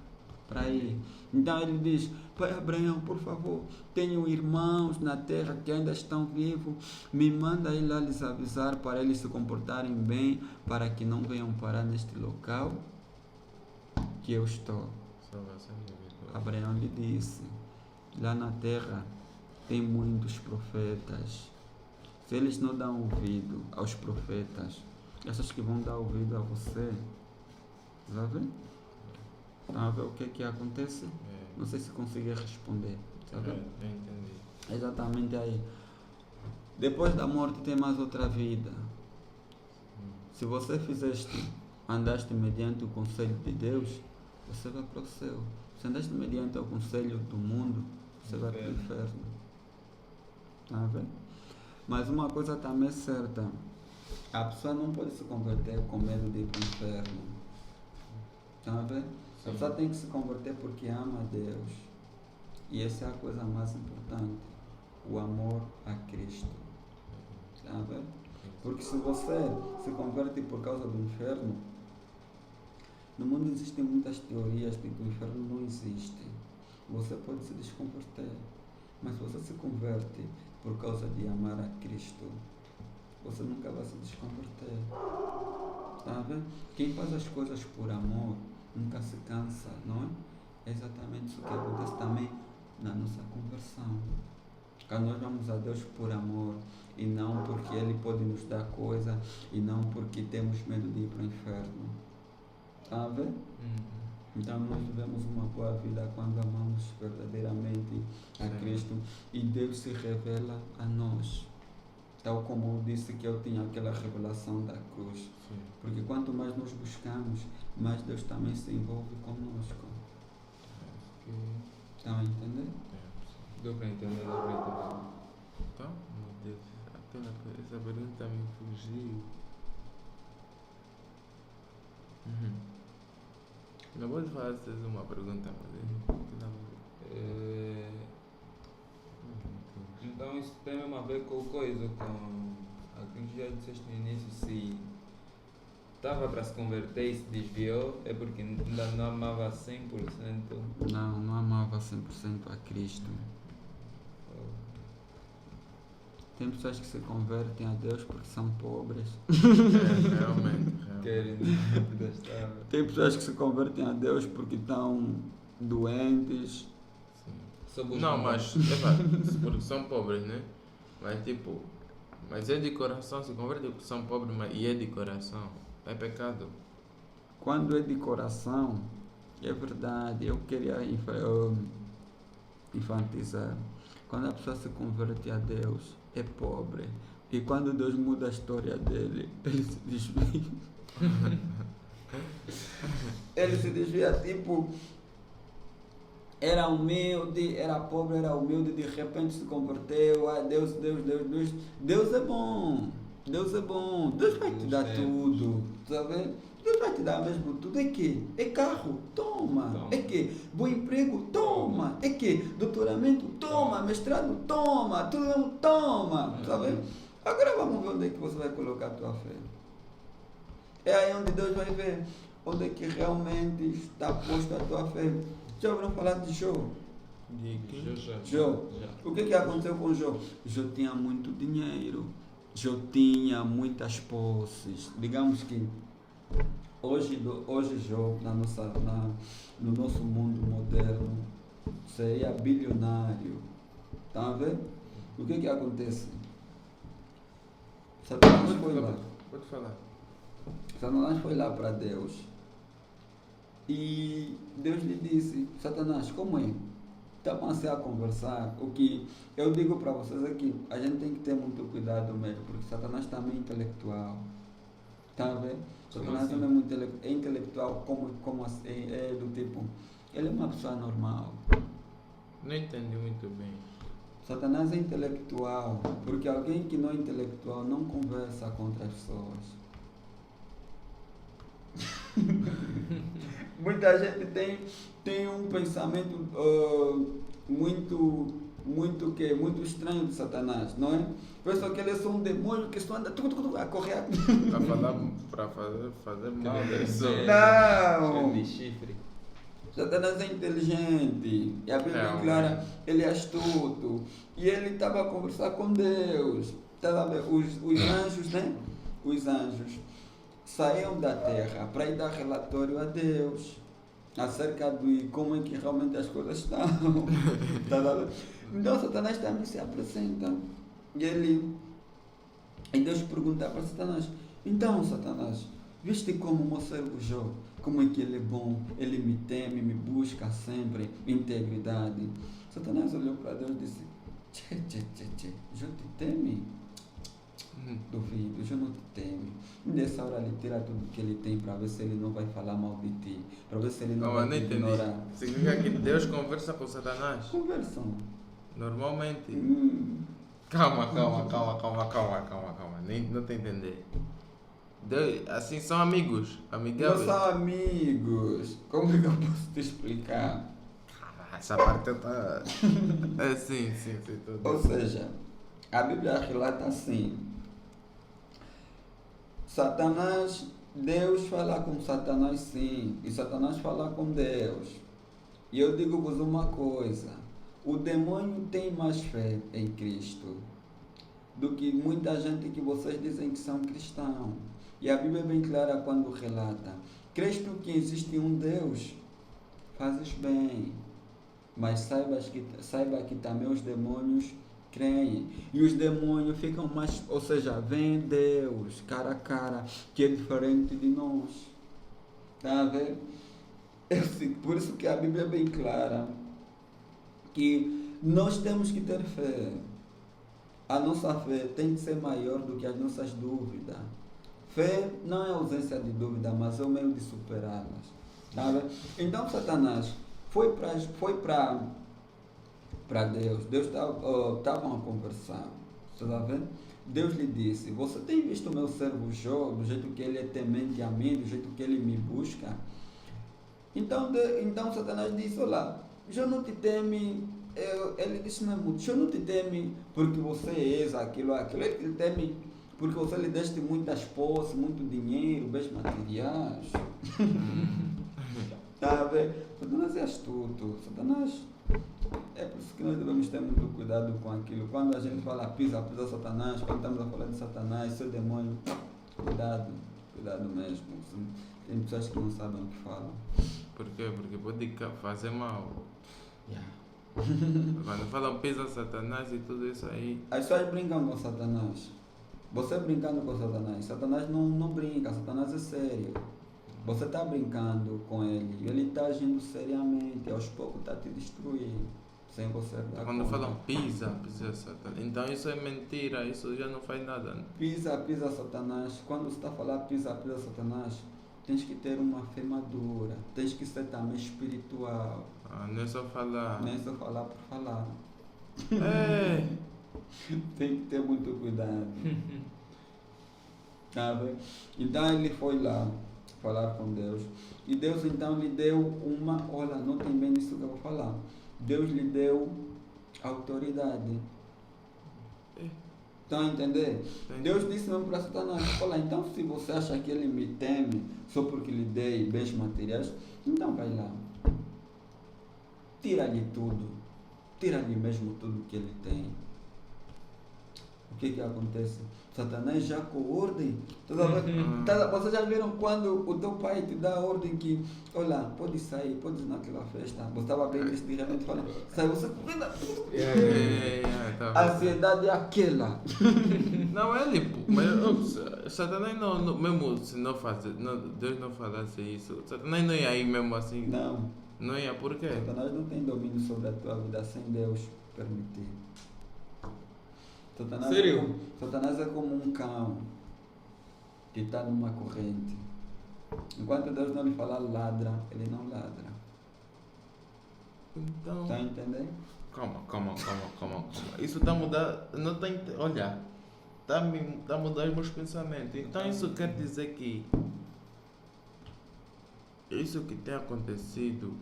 para aí. Então ele diz: Pai Abraão, por favor, tenho irmãos na terra que ainda estão vivos, me manda ir lá lhes avisar para eles se comportarem bem, para que não venham parar neste local que eu estou. Abraão lhe disse: lá na terra tem muitos profetas. Se eles não dão ouvido aos profetas, essas que vão dar ouvido a você, sabe? Estão a ver o que acontece? Não sei se consegui responder. Sabe? Eu entendi. Exatamente aí. Depois da morte tem mais outra vida. Se você andaste mediante o conselho de Deus, você vai para o céu. Se andaste mediante o conselho do mundo, você vai para o inferno. Tá vendo? Mas uma coisa também é certa, a pessoa não pode se converter com medo de ir para o inferno. Tá vendo? A pessoa tem que se converter porque ama a Deus. E essa é a coisa mais importante, o amor a Cristo. Tá vendo? Porque se você se converte por causa do inferno, no mundo existem muitas teorias de que o inferno não existe. Você pode se desconverter, mas se você se converte por causa de amar a Cristo, você nunca vai se desconverter. Tá vendo? Quem faz as coisas por amor nunca se cansa, não é? É exatamente isso que acontece também na nossa conversão. Quando nós vamos a Deus por amor e não porque Ele pode nos dar coisa e não porque temos medo de ir para o inferno. Tá vendo? Então nós vivemos uma boa vida quando amamos verdadeiramente a Cristo e Deus se revela a nós. Tal como eu disse que eu tinha aquela revelação da cruz. Sim. Porque quanto mais nós buscamos, mais Deus também se envolve conosco. Estão a entender? Deu para entender, Então, meu Deus, essa pergunta me fugiu. Não pode fazer uma pergunta, mas então isso tem mesmo a ver com coisa, com aquilo que já disseste no início, se estava para se converter e se desviou, é porque ainda não amava 100%? Não amava 100% a Cristo. Tem pessoas que se convertem a Deus porque são pobres. Realmente. Tem pessoas que se convertem a Deus porque estão doentes. Não, mas porque são pobres, né? Mas tipo, mas é de coração, se converte porque são pobres, mas e é de coração. É pecado. Quando é de coração, é verdade, eu queria enfatizar. Quando a pessoa se converte a Deus, é pobre. E quando Deus muda a história dele, ele se desvia. Ele se desvia, tipo, era humilde, era pobre, era humilde, de repente se converteu. Ah, Deus é bom. Deus é bom. Deus vai te dar tudo. Sabe? Deus vai te dar mesmo tudo. É que? É carro? Toma. É que? Bom emprego? Toma. É que? Doutoramento? Toma. Mestrado? Toma. Tudo mesmo? Toma. Sabe? Agora vamos ver onde é que você vai colocar a tua fé. É aí onde Deus vai ver onde é que realmente está posta a tua fé. Já ouviram falar de Jó? Jó. O que aconteceu com Jó? Jó tinha muito dinheiro. Jó tinha muitas posses. Digamos que hoje Jó, no nosso mundo moderno, seria bilionário. Tá vendo? O que acontece? Satanás foi lá. Pode falar. Satanás foi lá para Deus e Deus lhe disse: Satanás, como é? Estamos a conversar. O que eu digo para vocês é que a gente tem que ter muito cuidado mesmo, porque Satanás também é intelectual. Tá vendo? Satanás também é intelectual, como assim, é do tipo, ele é uma pessoa normal. Não entendi muito bem. Satanás é intelectual, porque alguém que não é intelectual não conversa com outras pessoas. Muita gente tem um pensamento muito estranho de Satanás, não é? Pensa que ele é só um demônio que só anda a correr. Para fazer mal da pessoa. Não! De chifre. Satanás é inteligente, e a Bíblia é clara, ele é astuto, e ele estava a conversar com Deus. Os anjos, né? Os anjos saíam da terra para ir dar relatório a Deus acerca de como é que realmente as coisas estão. Então Satanás também se apresenta e Deus pergunta para Satanás: então Satanás, viste como o meu servo Jó, como é que ele é bom, ele me teme, me busca sempre, integridade. Satanás olhou para Deus e disse: Jó te teme? Duvido, Jó não te teme. Nessa hora ele tira tudo que ele tem para ver se ele não vai falar mal de ti, para ver se ele não vai te ignorar. Significa que Deus conversa com Satanás? Conversam. Normalmente. Calma. Nem, não te entender. Assim são amigos, amigáveis. Não são amigos. Como é que eu posso te explicar? Essa parte tá. Sim. Ou seja, a Bíblia relata assim: Satanás, Deus fala com Satanás sim, e Satanás fala com Deus. E eu digo-vos uma coisa: o demônio tem mais fé em Cristo do que muita gente que vocês dizem que são cristãos. E a Bíblia é bem clara quando relata: crês tu que existe um Deus? Fazes bem, mas saiba que também os demônios creem. E os demônios ficam mais, ou seja, veem Deus cara a cara, que é diferente de nós. Está a ver? Por isso que a Bíblia é bem clara que nós temos que ter fé. A nossa fé tem que ser maior do que as nossas dúvidas. Fé não é ausência de dúvida, mas é o meio de superá-las. Tá? Então Satanás foi para Deus. Deus estavam a conversar. Você está vendo? Deus lhe disse: você tem visto o meu servo Jó, do jeito que ele é temente a mim, do jeito que ele me busca? Então Satanás disse: olá, Jó não te teme. Ele disse mesmo: Jó não te teme porque você és aquilo. Ele te teme porque você lhe deste muitas posses, muito dinheiro, bens materiais. Tá a ver? Satanás é astuto. Satanás. É por isso que nós devemos ter muito cuidado com aquilo. Quando a gente fala pisa Satanás, quando estamos a falar de Satanás, seu demônio, cuidado mesmo. Tem pessoas que não sabem o que falam. Por quê? Porque pode fazer mal. Yeah. Quando falam pisa Satanás e tudo isso aí. As pessoas brincam com Satanás. Você brincando com Satanás não brinca, Satanás é sério. Você está brincando com ele, ele está agindo seriamente, aos poucos está te destruindo, sem você dar Quando conta. falam pisa Satanás, então isso é mentira, isso já não faz nada. Pisa Satanás, quando você está a falar pisa Satanás, tens que ter uma fé madura, tens que ser também espiritual. Não é só falar. Não é só falar por falar. É. Tem que ter muito cuidado. Tá bem? Então ele foi lá falar com Deus. E Deus então lhe deu olha, notem bem nisso que eu vou falar. Deus lhe deu autoridade. Estão a entender? Entendi. Deus disse mesmo para Satanás: olha, então se você acha que ele me teme só porque lhe dei bens materiais, então vai lá. Tira-lhe tudo. Tira-lhe mesmo tudo que ele tem. O que acontece? Satanás já com ordem. Vocês já viram quando o teu pai te dá a ordem que, olha, pode sair, pode ir naquela festa. Você estava bem nesse dia, realmente fala, sai, você cuida. A ansiedade é aquela. Não, ele, mas Satanás não, mesmo se não fazer, Deus não falasse isso, Satanás não ia ir mesmo assim. Não ia, por quê? Satanás não tem domínio sobre a tua vida sem Deus permitir. Sério? Satanás é como um cão que está numa corrente. Enquanto Deus não lhe falar ladra, ele não ladra. Então. Está a entender? Calma. Isso está a mudar. Não tem. Olha, está a mudar os meus pensamentos. Então isso quer dizer que isso que tem acontecido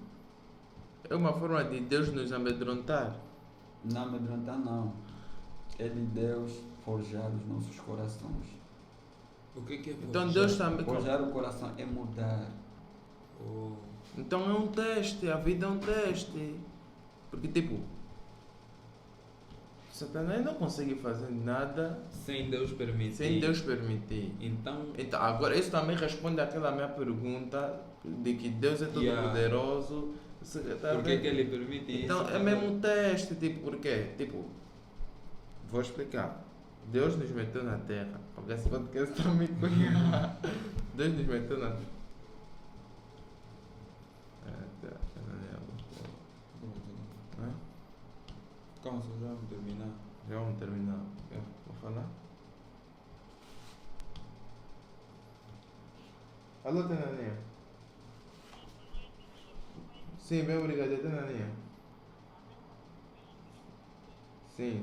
é uma forma de Deus nos amedrontar. Não amedrontar não. É de Deus forjar os nossos corações. O que é forjar? Então Deus também. Forjar o coração é mudar. Então é um teste, a vida é um teste. Porque tipo, Satanás não consegue fazer nada sem Deus permitir. Então agora isso também responde àquela minha pergunta de que Deus é todo poderoso. Por que ele permite então, isso? Então é mesmo um teste, tipo, por quê? Tipo, vou explicar. Deus nos meteu na terra. Porque esse podcast está me conhecendo. Deus nos meteu na terra. Calma, já vamos terminar. Já vamos terminar. Vou falar? Alô, Tenaninha? Sim, bem obrigado, Tenaninha. Sim.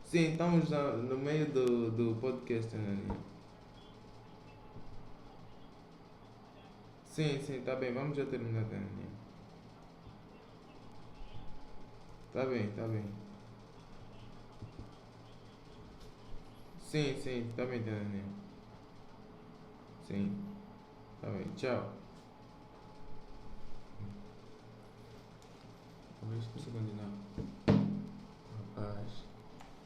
Sim, estamos no meio do podcast, Anania. Sim, tá bem, vamos já terminar, Anania. Tá bem. Sim, tá bem, Anania. Sim, tá bem, tchau. Vamos continuar. Rapaz.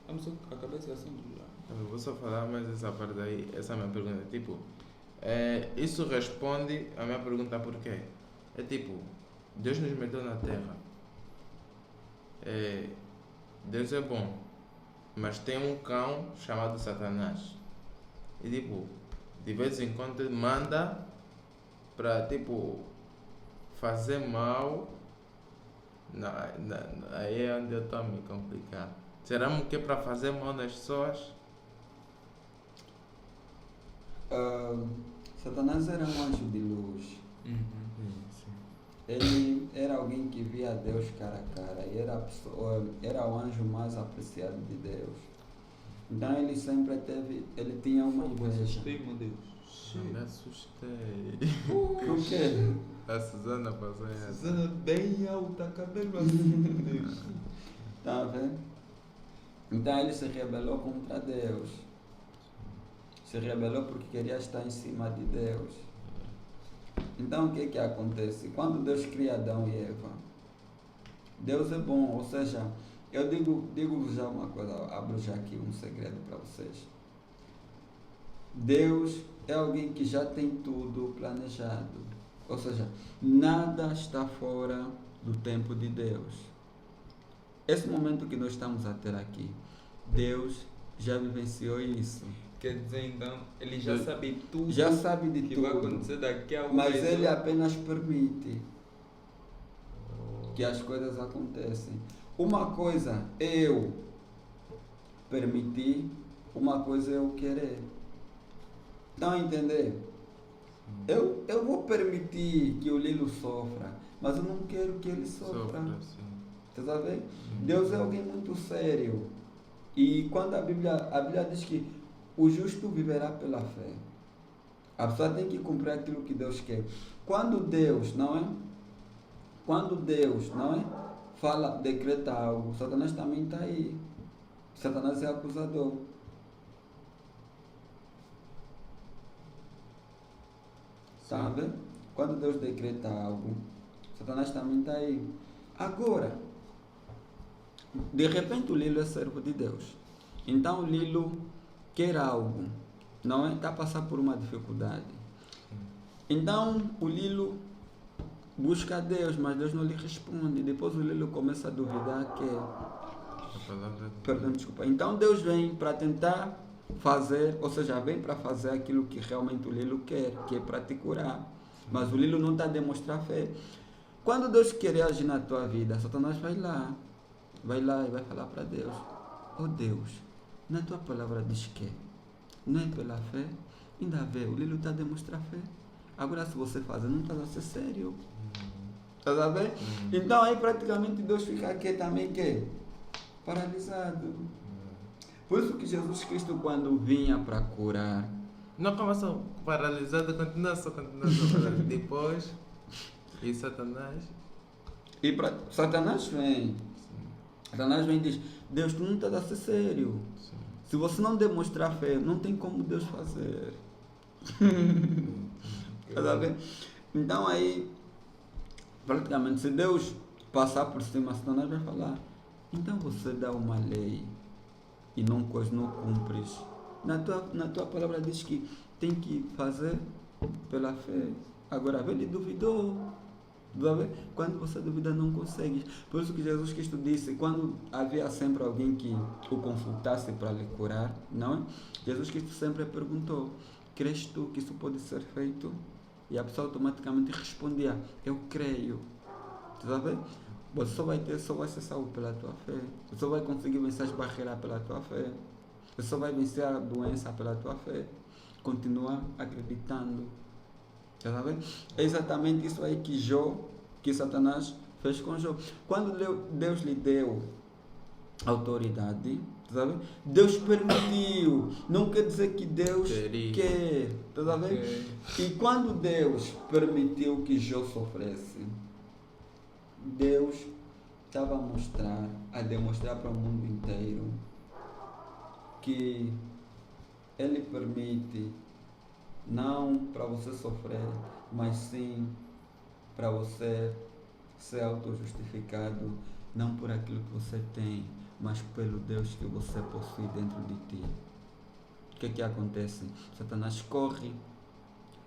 Vamos só acabar esse assunto já. Eu vou só falar mais essa parte aí, essa é a minha pergunta. Tipo, isso responde a minha pergunta por quê? É tipo, Deus nos meteu na terra. Deus é bom, mas tem um cão chamado Satanás. E tipo, de vez em quando ele manda para tipo fazer mal. Aí é onde eu estou a me complicar. Será que é para fazer mal nas pessoas? Satanás era um anjo de luz. Sim. Ele era alguém que via Deus cara a cara e era o anjo mais apreciado de Deus. Então ele sempre tinha uma inveja. Assustei, meu Deus. Me assustei. Por quê? A Susana passou essa. Susana bem alta, cabelo assim, meu Deus. Tá vendo? Então ele se rebelou contra Deus. Se rebelou porque queria estar em cima de Deus. Então o que acontece? Quando Deus cria Adão e Eva, Deus é bom, ou seja, eu digo já uma coisa, abro já aqui um segredo para vocês. Deus é alguém que já tem tudo planejado, ou seja, nada está fora do tempo de Deus. Esse momento que nós estamos a ter aqui, Deus já vivenciou isso. Quer dizer, então, ele já sabe tudo. Já sabe de que tudo. Vai acontecer daqui a mas ele apenas permite que as coisas aconteçam. Uma coisa é eu permitir, uma coisa é eu querer. Estão a entender? Eu vou permitir que o Lilo sofra, mas eu não quero que ele sofra. Você está vendo? Deus é alguém muito sério. E quando a Bíblia diz que o justo viverá pela fé. A pessoa tem que cumprir aquilo que Deus quer. Quando Deus, fala, decreta algo, Satanás também está aí. Satanás é acusador. Tá vendo? Quando Deus decreta algo, Satanás também está aí. Agora, de repente o Lilo é servo de Deus. Então o Lilo quer algo, não é? Está a passar por uma dificuldade. Então o Lilo busca a Deus, mas Deus não lhe responde. Depois o Lilo começa a duvidar Perdão, desculpa. Então Deus vem para tentar fazer, ou seja, vem para fazer aquilo que realmente o Lilo quer, que é para te curar. Mas o Lilo não está a demonstrar fé. Quando Deus quer agir na tua vida, Satanás vai lá e vai falar para Deus: oh Deus, na tua palavra diz que não é pela fé, ainda vê, o Lilo está a demonstrar fé. Agora se você fazer, não está a ser sério. Está a ver? Então aí praticamente Deus fica aqui também paralisado. Por isso que Jesus Cristo, quando vinha para curar, não começou paralisado, continua só. Depois, e Satanás? Satanás vem. Satanás vem e diz: Deus, tu não está a ser sério. Sim. Se você não demonstrar fé, não tem como Deus fazer. Então aí, praticamente, se Deus passar por cima, Satanás vai falar: então você dá uma lei e não cumpres. Na tua palavra diz que tem que fazer pela fé. Agora ele duvidou. Quando você duvida, não consegue. Por isso que Jesus Cristo disse, quando havia sempre alguém que o consultasse para lhe curar, não é? Jesus Cristo sempre perguntou: crês tu que isso pode ser feito? E a pessoa automaticamente respondia: eu creio. Você só vai ser salvo pela tua fé. Você só vai conseguir vencer as barreiras pela tua fé. Você só vai vencer a doença pela tua fé. Continua acreditando. É exatamente isso aí que Satanás fez com Jó. Quando Deus lhe deu autoridade, sabe? Deus permitiu, não quer dizer que Deus quer, tá vendo? E quando Deus permitiu que Jó sofresse, Deus estava a demonstrar para o mundo inteiro que Ele permite não para você sofrer, mas sim para você ser auto-justificado, não por aquilo que você tem, mas pelo Deus que você possui dentro de ti. O que acontece? Satanás corre,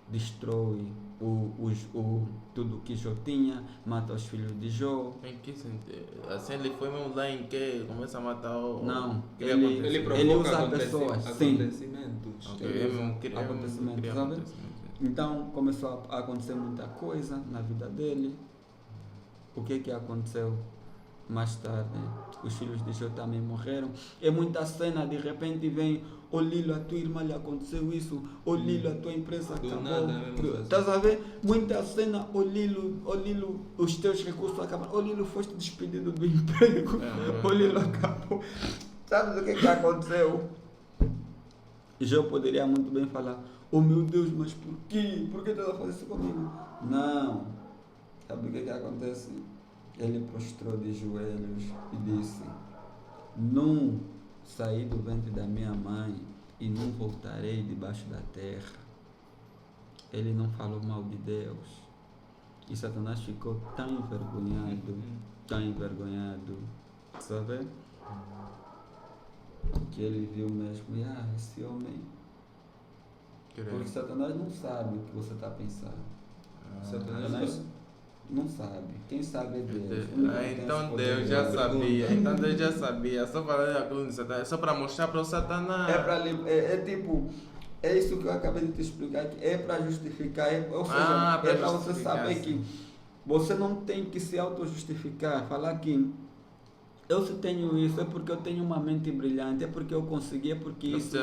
destrói tudo que Jó tinha, mata os filhos de Jó. Em que sentido? Assim ele foi mesmo lá em que começa a matar o... Não, ele usa pessoas, acontecimentos. Acontecimentos, sabe? Então começou a acontecer muita coisa na vida dele. O que aconteceu? Mais tarde, os filhos de Jó também morreram. É muita cena, de repente vem: ô Lilo, a tua irmã lhe aconteceu isso, ô Lilo, a tua empresa acabou. Estás a ver? Muita cena: ô Lilo, os teus recursos acabaram, ô Lilo, foste despedido do emprego, ô Lilo, acabou. Sabes o que aconteceu? Jó poderia muito bem falar: oh meu Deus, mas por quê? Por que estás a fazer isso comigo? Não. Sabe o que acontece? Ele prostrou de joelhos e disse: não saí do ventre da minha mãe e não voltarei debaixo da terra. Ele não falou mal de Deus. E Satanás ficou tão envergonhado, sabe? Que ele viu mesmo: esse homem... Porque Satanás não sabe o que você está pensando. Satanás não sabe. Quem sabe é Deus. Então Deus já sabia. Então Deus já sabia. Só falando aquilo de Satanás, só para mostrar para o Satanás. É isso que eu acabei de te explicar. É para justificar. Ou seja, é para você saber que você não tem que se auto-justificar. Falar que eu se tenho isso é porque eu tenho uma mente brilhante, é porque eu consegui, é porque isso.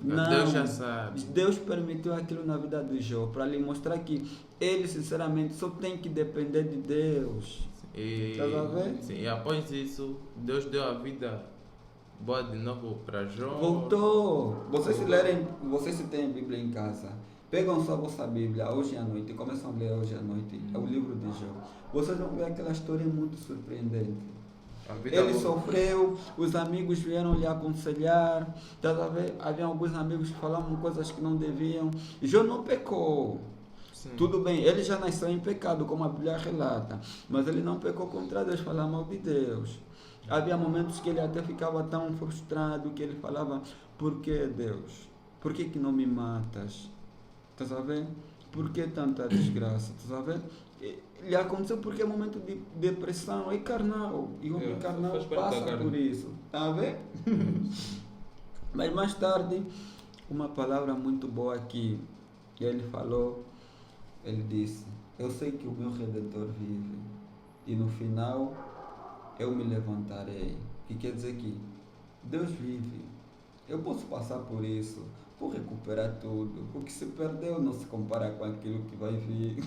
Não, Deus já sabe. Deus permitiu aquilo na vida de Jó para lhe mostrar que ele sinceramente só tem que depender de Deus. E após isso, Deus deu a vida boa de novo para Jó. Voltou. Vocês se têm Bíblia em casa, pegam só a vossa Bíblia hoje à noite e começam a ler hoje à noite. É o livro de Jó. Vocês vão ver aquela história muito surpreendente. Ele sofreu, os amigos vieram lhe aconselhar, havia alguns amigos que falavam coisas que não deviam. Jó não pecou. Sim. Tudo bem, ele já nasceu em pecado, como a Bíblia relata, mas ele não pecou contra Deus, falar mal de Deus. Havia momentos que ele até ficava tão frustrado que ele falava: por que Deus? Por que não me matas? Estás a ver? Por que tanta desgraça? Estás a ver? Lhe aconteceu porque é momento de depressão, é carnal, e o homem carnal passa por isso, está a ver? Mas mais tarde, uma palavra muito boa que ele falou, ele disse: eu sei que o meu Redentor vive, e no final eu me levantarei. Que quer dizer que Deus vive, eu posso passar por isso, vou recuperar tudo. O que se perdeu não se compara com aquilo que vai vir.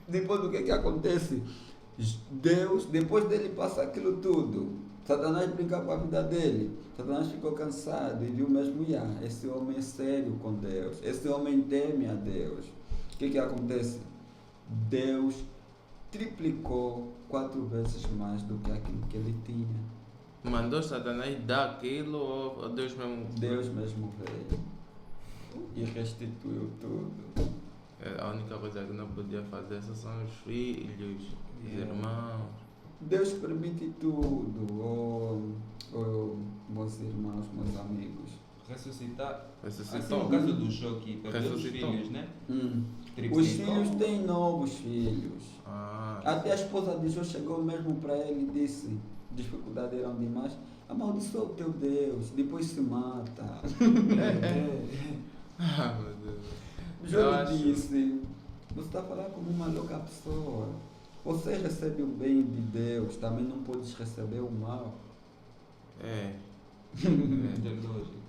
Depois do que acontece? Deus, depois dele passar aquilo tudo, Satanás brincar com a vida dele. Satanás ficou cansado e viu mesmo: esse homem é sério com Deus, esse homem teme a Deus. O que acontece? Deus triplicou 4 vezes mais do que aquilo que ele tinha. Mandou Satanás dar aquilo ou Deus mesmo? Deus mesmo veio e restituiu tudo. A única coisa que não podia fazer são os filhos, os irmãos. Deus permite tudo, meus irmãos, meus amigos. Ressuscitar. Ressuscitou. Assim, no caso do Jó que perdeu os filhos, né? Os filhos têm novos filhos. Até a esposa de Jó chegou mesmo para ele e disse: dificuldades eram demais, amaldiçoa o teu Deus, depois se mata. Meu Deus. Jó lhe disse: você está falando como uma louca pessoa. Você recebe o bem de Deus, também não podes receber o mal.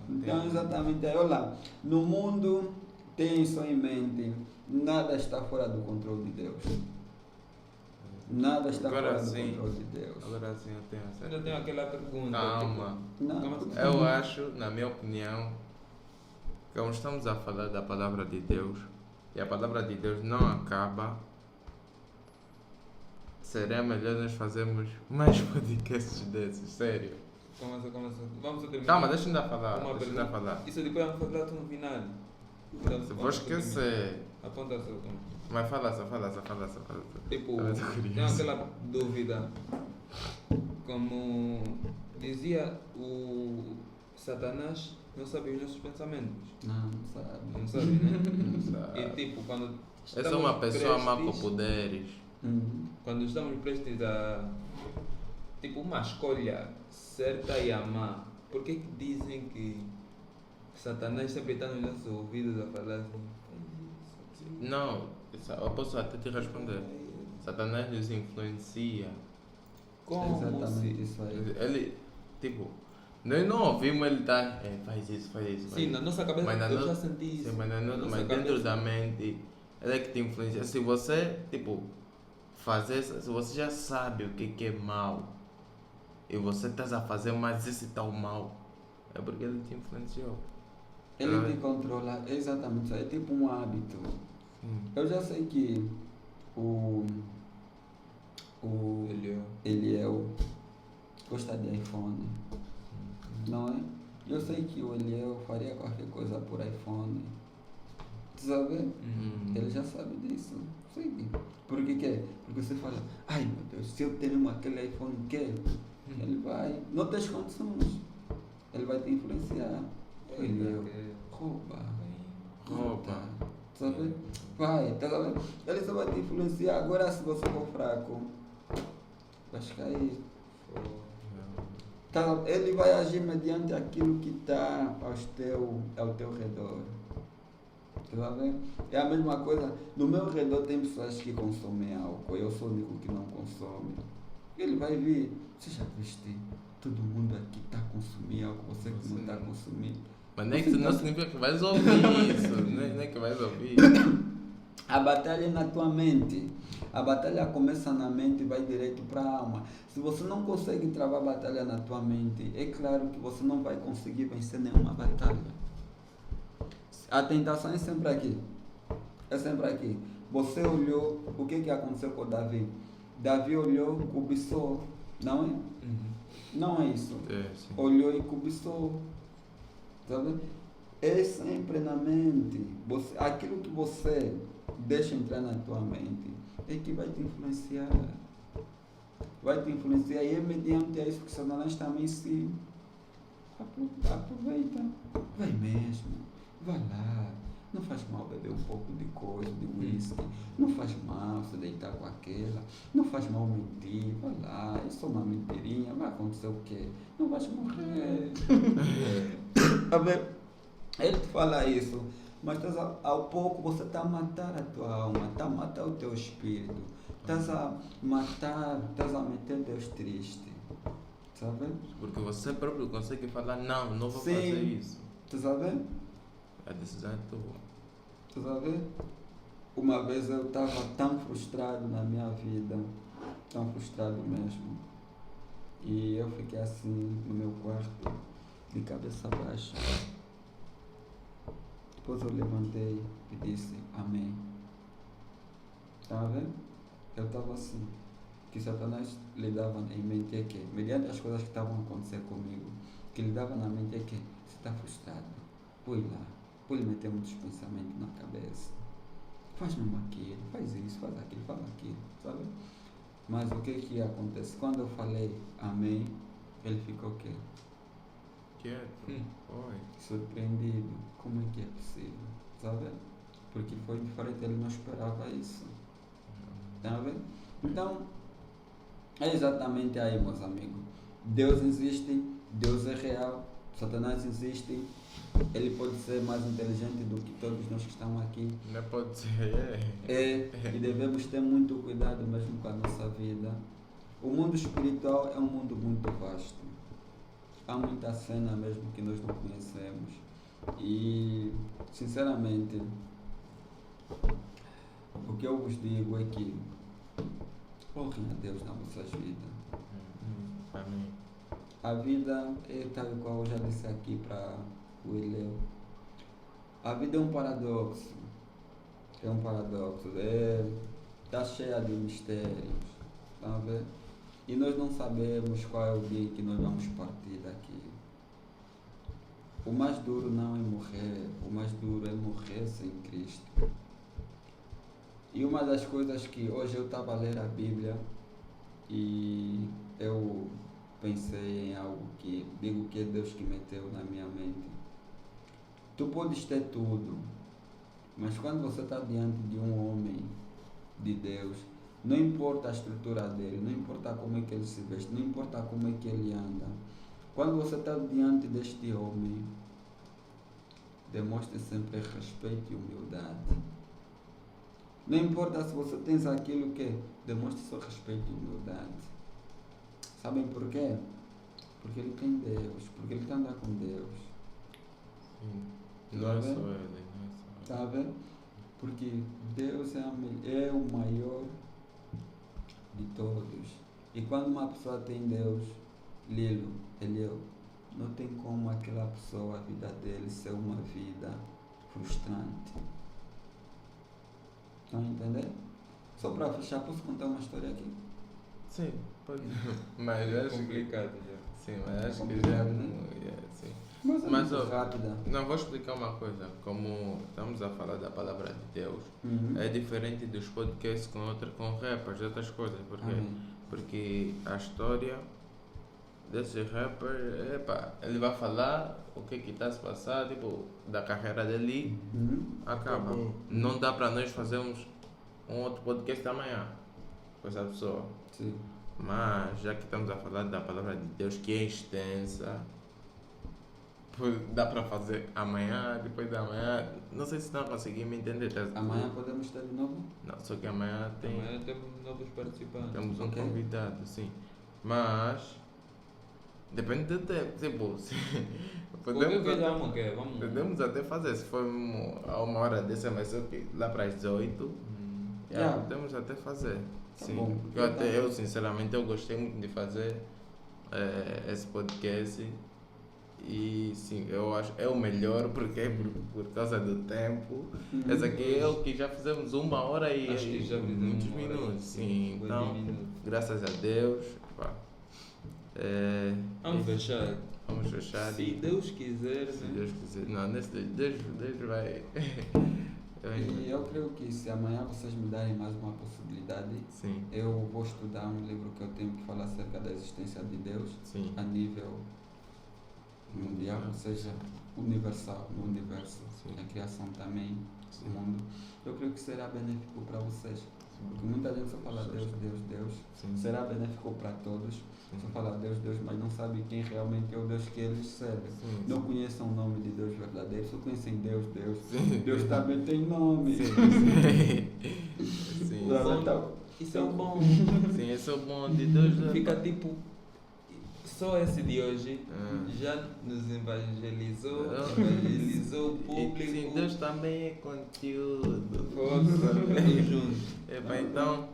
Então, exatamente, olha lá, no mundo tem isso em mente: nada está fora do controle de Deus. Nada está Agora fora do sim. controle de Deus. Agora sim eu tenho certeza. Ainda tenho aquela pergunta. Calma. Não, Como assim? Eu acho, na minha opinião, que quando estamos a falar da palavra de Deus e a palavra de Deus não acaba, seria melhor nós fazermos mais podcasts desses, sério. Como assim? Vamos terminar. Calma, deixa eu ainda falar. Uma Deixa eu pergunta. ainda falar. Isso depois vamos falar tudo no final. Se vou esquecer. Aponta só. Mas fala só. Tipo, Eu tô curioso. tem aquela dúvida. Como dizia o Satanás, não sabe os nossos pensamentos. Não sabe. Não sabe, né? Não sabe. E tipo, quando Essa é uma pessoa má com prestes- poderes. Quando estamos prestes a tipo uma escolha certa e a má, por que dizem que Satanás sempre está nos nossos ouvidos a falar assim? Não, eu posso até te responder. Satanás nos influencia. Como Exatamente se... isso aí. Ele, tipo, nós não ouvimos ele estar, faz isso. Sim, na nossa cabeça Mas na eu no- já senti isso. Sim, mas, Na nossa mas dentro cabeça. da mente, ele é que te influencia. Se você, tipo, se você já sabe o que é mal e você está a fazer mais esse tal mal, é porque ele te influenciou. Ele te controla, exatamente isso aí. É tipo um hábito. Eu já sei que o Eliel gosta de iPhone, não é? Eu sei que o Eliel faria qualquer coisa por iPhone. Tu sabe? Ele já sabe disso. Sei. Por que é? Porque você fala, ai meu Deus, se eu tenho aquele iPhone, o quê? Ele vai, não tens condições. Ele vai te influenciar. Eliel, rouba. Sabe? Vai, tá vendo? Ele só vai te influenciar. Agora, se você for fraco, vai cair. Tá, ele vai agir mediante aquilo que está ao teu redor. Tá vendo? É a mesma coisa. No meu redor tem pessoas que consomem álcool. Eu sou o único que não consome. Ele vai vir. Você já viste? Todo mundo aqui está consumindo álcool. Você que não está consumindo. Mas nem que não significa que vais ouvir isso. nem que vais ouvir. A batalha é na tua mente. A batalha começa na mente e vai direito para a alma. Se você não consegue travar a batalha na tua mente, é claro que você não vai conseguir vencer nenhuma batalha. A tentação é sempre aqui. É sempre aqui. Você olhou, o que aconteceu com Davi? Davi olhou, cobiçou. Não é? Não é isso. Sim. Olhou e cobiçou. Sabe? É sempre na mente. Aquilo que você deixa entrar na tua mente é que vai te influenciar. Vai te influenciar e é mediante isso que Satanás também se aproveita. Vai mesmo. Vai lá. Não faz mal beber um pouco de coisa, de whisky. Não faz mal se deitar com aquela. Não faz mal mentir. Vai lá. É só uma mentirinha. Vai acontecer o quê? Não vais morrer. A ver, ele te fala isso, mas ao pouco você está a matar a tua alma, está a matar o teu espírito, estás a matar, estás a meter Deus triste, sabe? Porque você próprio consegue falar, não vou Sim. fazer isso. Tu sabe? A decisão é tua. Tu sabe? Uma vez eu estava tão frustrado na minha vida, tão frustrado mesmo, e eu fiquei assim no meu quarto, de cabeça baixa. Depois eu levantei e disse amém. Tá vendo? Eu estava assim. Que Satanás lhe dava em mente é que, mediante as coisas que estavam acontecendo comigo, que lhe dava na mente é que você está frustrado. Põe lá. Põe meter muitos pensamentos na cabeça. Faz mesmo aquilo, faz isso, faz aquilo, faz aquilo, sabe? Mas o que acontece? Quando eu falei amém, ele ficou o quê? Quieto. Oi. Surpreendido. Como é que é possível? Sabe? Porque foi diferente, ele não esperava isso. Tá vendo? Então, é exatamente aí, meus amigos. Deus existe, Deus é real, Satanás existe, ele pode ser mais inteligente do que todos nós que estamos aqui. Não pode ser, E devemos ter muito cuidado mesmo com a nossa vida. O mundo espiritual é um mundo muito vasto. Há muita cena mesmo que nós não conhecemos. E, sinceramente, o que eu vos digo é que honrem a Deus nas vossas vidas. Amém. A vida é tal qual eu já disse aqui para o Eleu. A vida é um paradoxo. É um paradoxo. Está cheia de mistérios. Tá a ver? E nós não sabemos qual é o dia que nós vamos partir daqui. O mais duro não é morrer. O mais duro é morrer sem Cristo. E uma das coisas que hoje eu estava a ler a Bíblia e eu pensei em algo que digo que é Deus que meteu na minha mente. Tu podes ter tudo, mas quando você está diante de um homem de Deus, não importa a estrutura dele, não importa como é que ele se veste, não importa como é que ele anda. Quando você está diante deste homem, demonstre sempre respeito e humildade. Não importa se você tens aquilo que demonstre seu respeito e humildade. Sabem por quê? Porque ele tem Deus, porque ele está andando com Deus. Sim. Não é só ele, Está a ver? Porque Deus é o maior de todos. E quando uma pessoa tem Deus, não tem como aquela pessoa, a vida dele, ser uma vida frustrante. Estão a entender? Só para fechar, posso contar uma história aqui? Sim, pode. Mas É acho que... complicado já. Sim, mas acho que Complicado, já... né? Sim. Mas é Mas, muito ó, rápida. Não, vou explicar uma coisa. Como estamos a falar da palavra de Deus, é diferente dos podcasts com rappers e outras coisas. Porque a história desse rapper, ele vai falar o que está se passando, tipo, da carreira dele, acaba. Não dá para nós fazermos um outro podcast amanhã com essa pessoa. Sim. Mas já que estamos a falar da palavra de Deus, que é extensa, dá para fazer amanhã, depois da manhã. Não sei se estão conseguindo me entender. Amanhã podemos ter de novo? Não, só que amanhã Amanhã temos novos participantes. temos um Ok. convidado, sim. Mas depende do tempo. Tipo, podemos até fazer. Se for a uma hora dessa, mas só que lá para as 18, podemos até fazer. Tá Sim. bom. Porque eu sinceramente eu gostei muito de fazer esse podcast. E sim, eu acho é o melhor porque por causa do tempo. Esse aqui é o que já fizemos 1 hora e Acho que já fizemos muitos 1 hora, minutos. Sim, foi então, de minutos. graças a Deus. Vamos fechar. Vamos fechar. Se Deus quiser, Se né? Deus quiser. Não, Deus vai. E eu creio que se amanhã vocês me darem mais uma possibilidade, Sim, eu vou estudar um livro que eu tenho que falar acerca da existência de Deus sim. a nível mundial, ou seja, universal, no universo, Sim. a criação também Sim. do mundo. Eu creio que será benéfico para vocês, porque muita gente só fala Deus, Deus, Deus. Sim. Será benéfico para todos, só fala Deus, Deus, mas não sabe quem realmente é o Deus que eles servem. Sim. Não conhecem o nome de Deus verdadeiro, só conhecem Deus, Deus. Sim. Deus também tem nome. Sim. Sim. Então, Isso é o bom. Sim, esse é o bom de Deus. Fica tipo. Só esse de hoje já nos evangelizou o público. Sim, Deus também é conteúdo. Força, tudo junto. Então,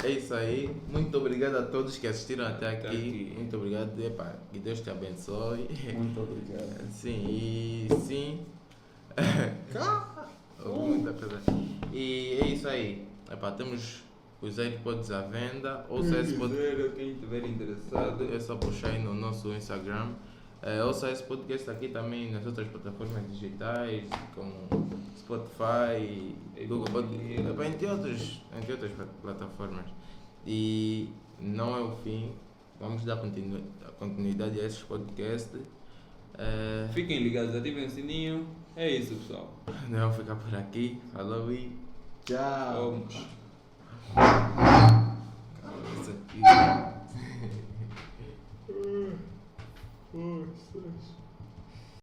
é isso aí. Muito obrigado a todos que assistiram até Até aqui. aqui. Muito obrigado. Que Deus te abençoe. muito obrigado. Sim, e sim. Muita coisa. E é isso aí. Temos os AirPods à venda. Ouça esse podcast. Quem estiver interessado. É só puxar aí no nosso Instagram. Ouça esse podcast aqui também nas outras plataformas digitais, como Spotify, Google Podcast, entre outras plataformas. E não é o fim, vamos dar continuidade a esses podcasts. Fiquem ligados, ativem o sininho. É isso, pessoal. Vamos ficar por aqui. Falou e tchau! Vamos.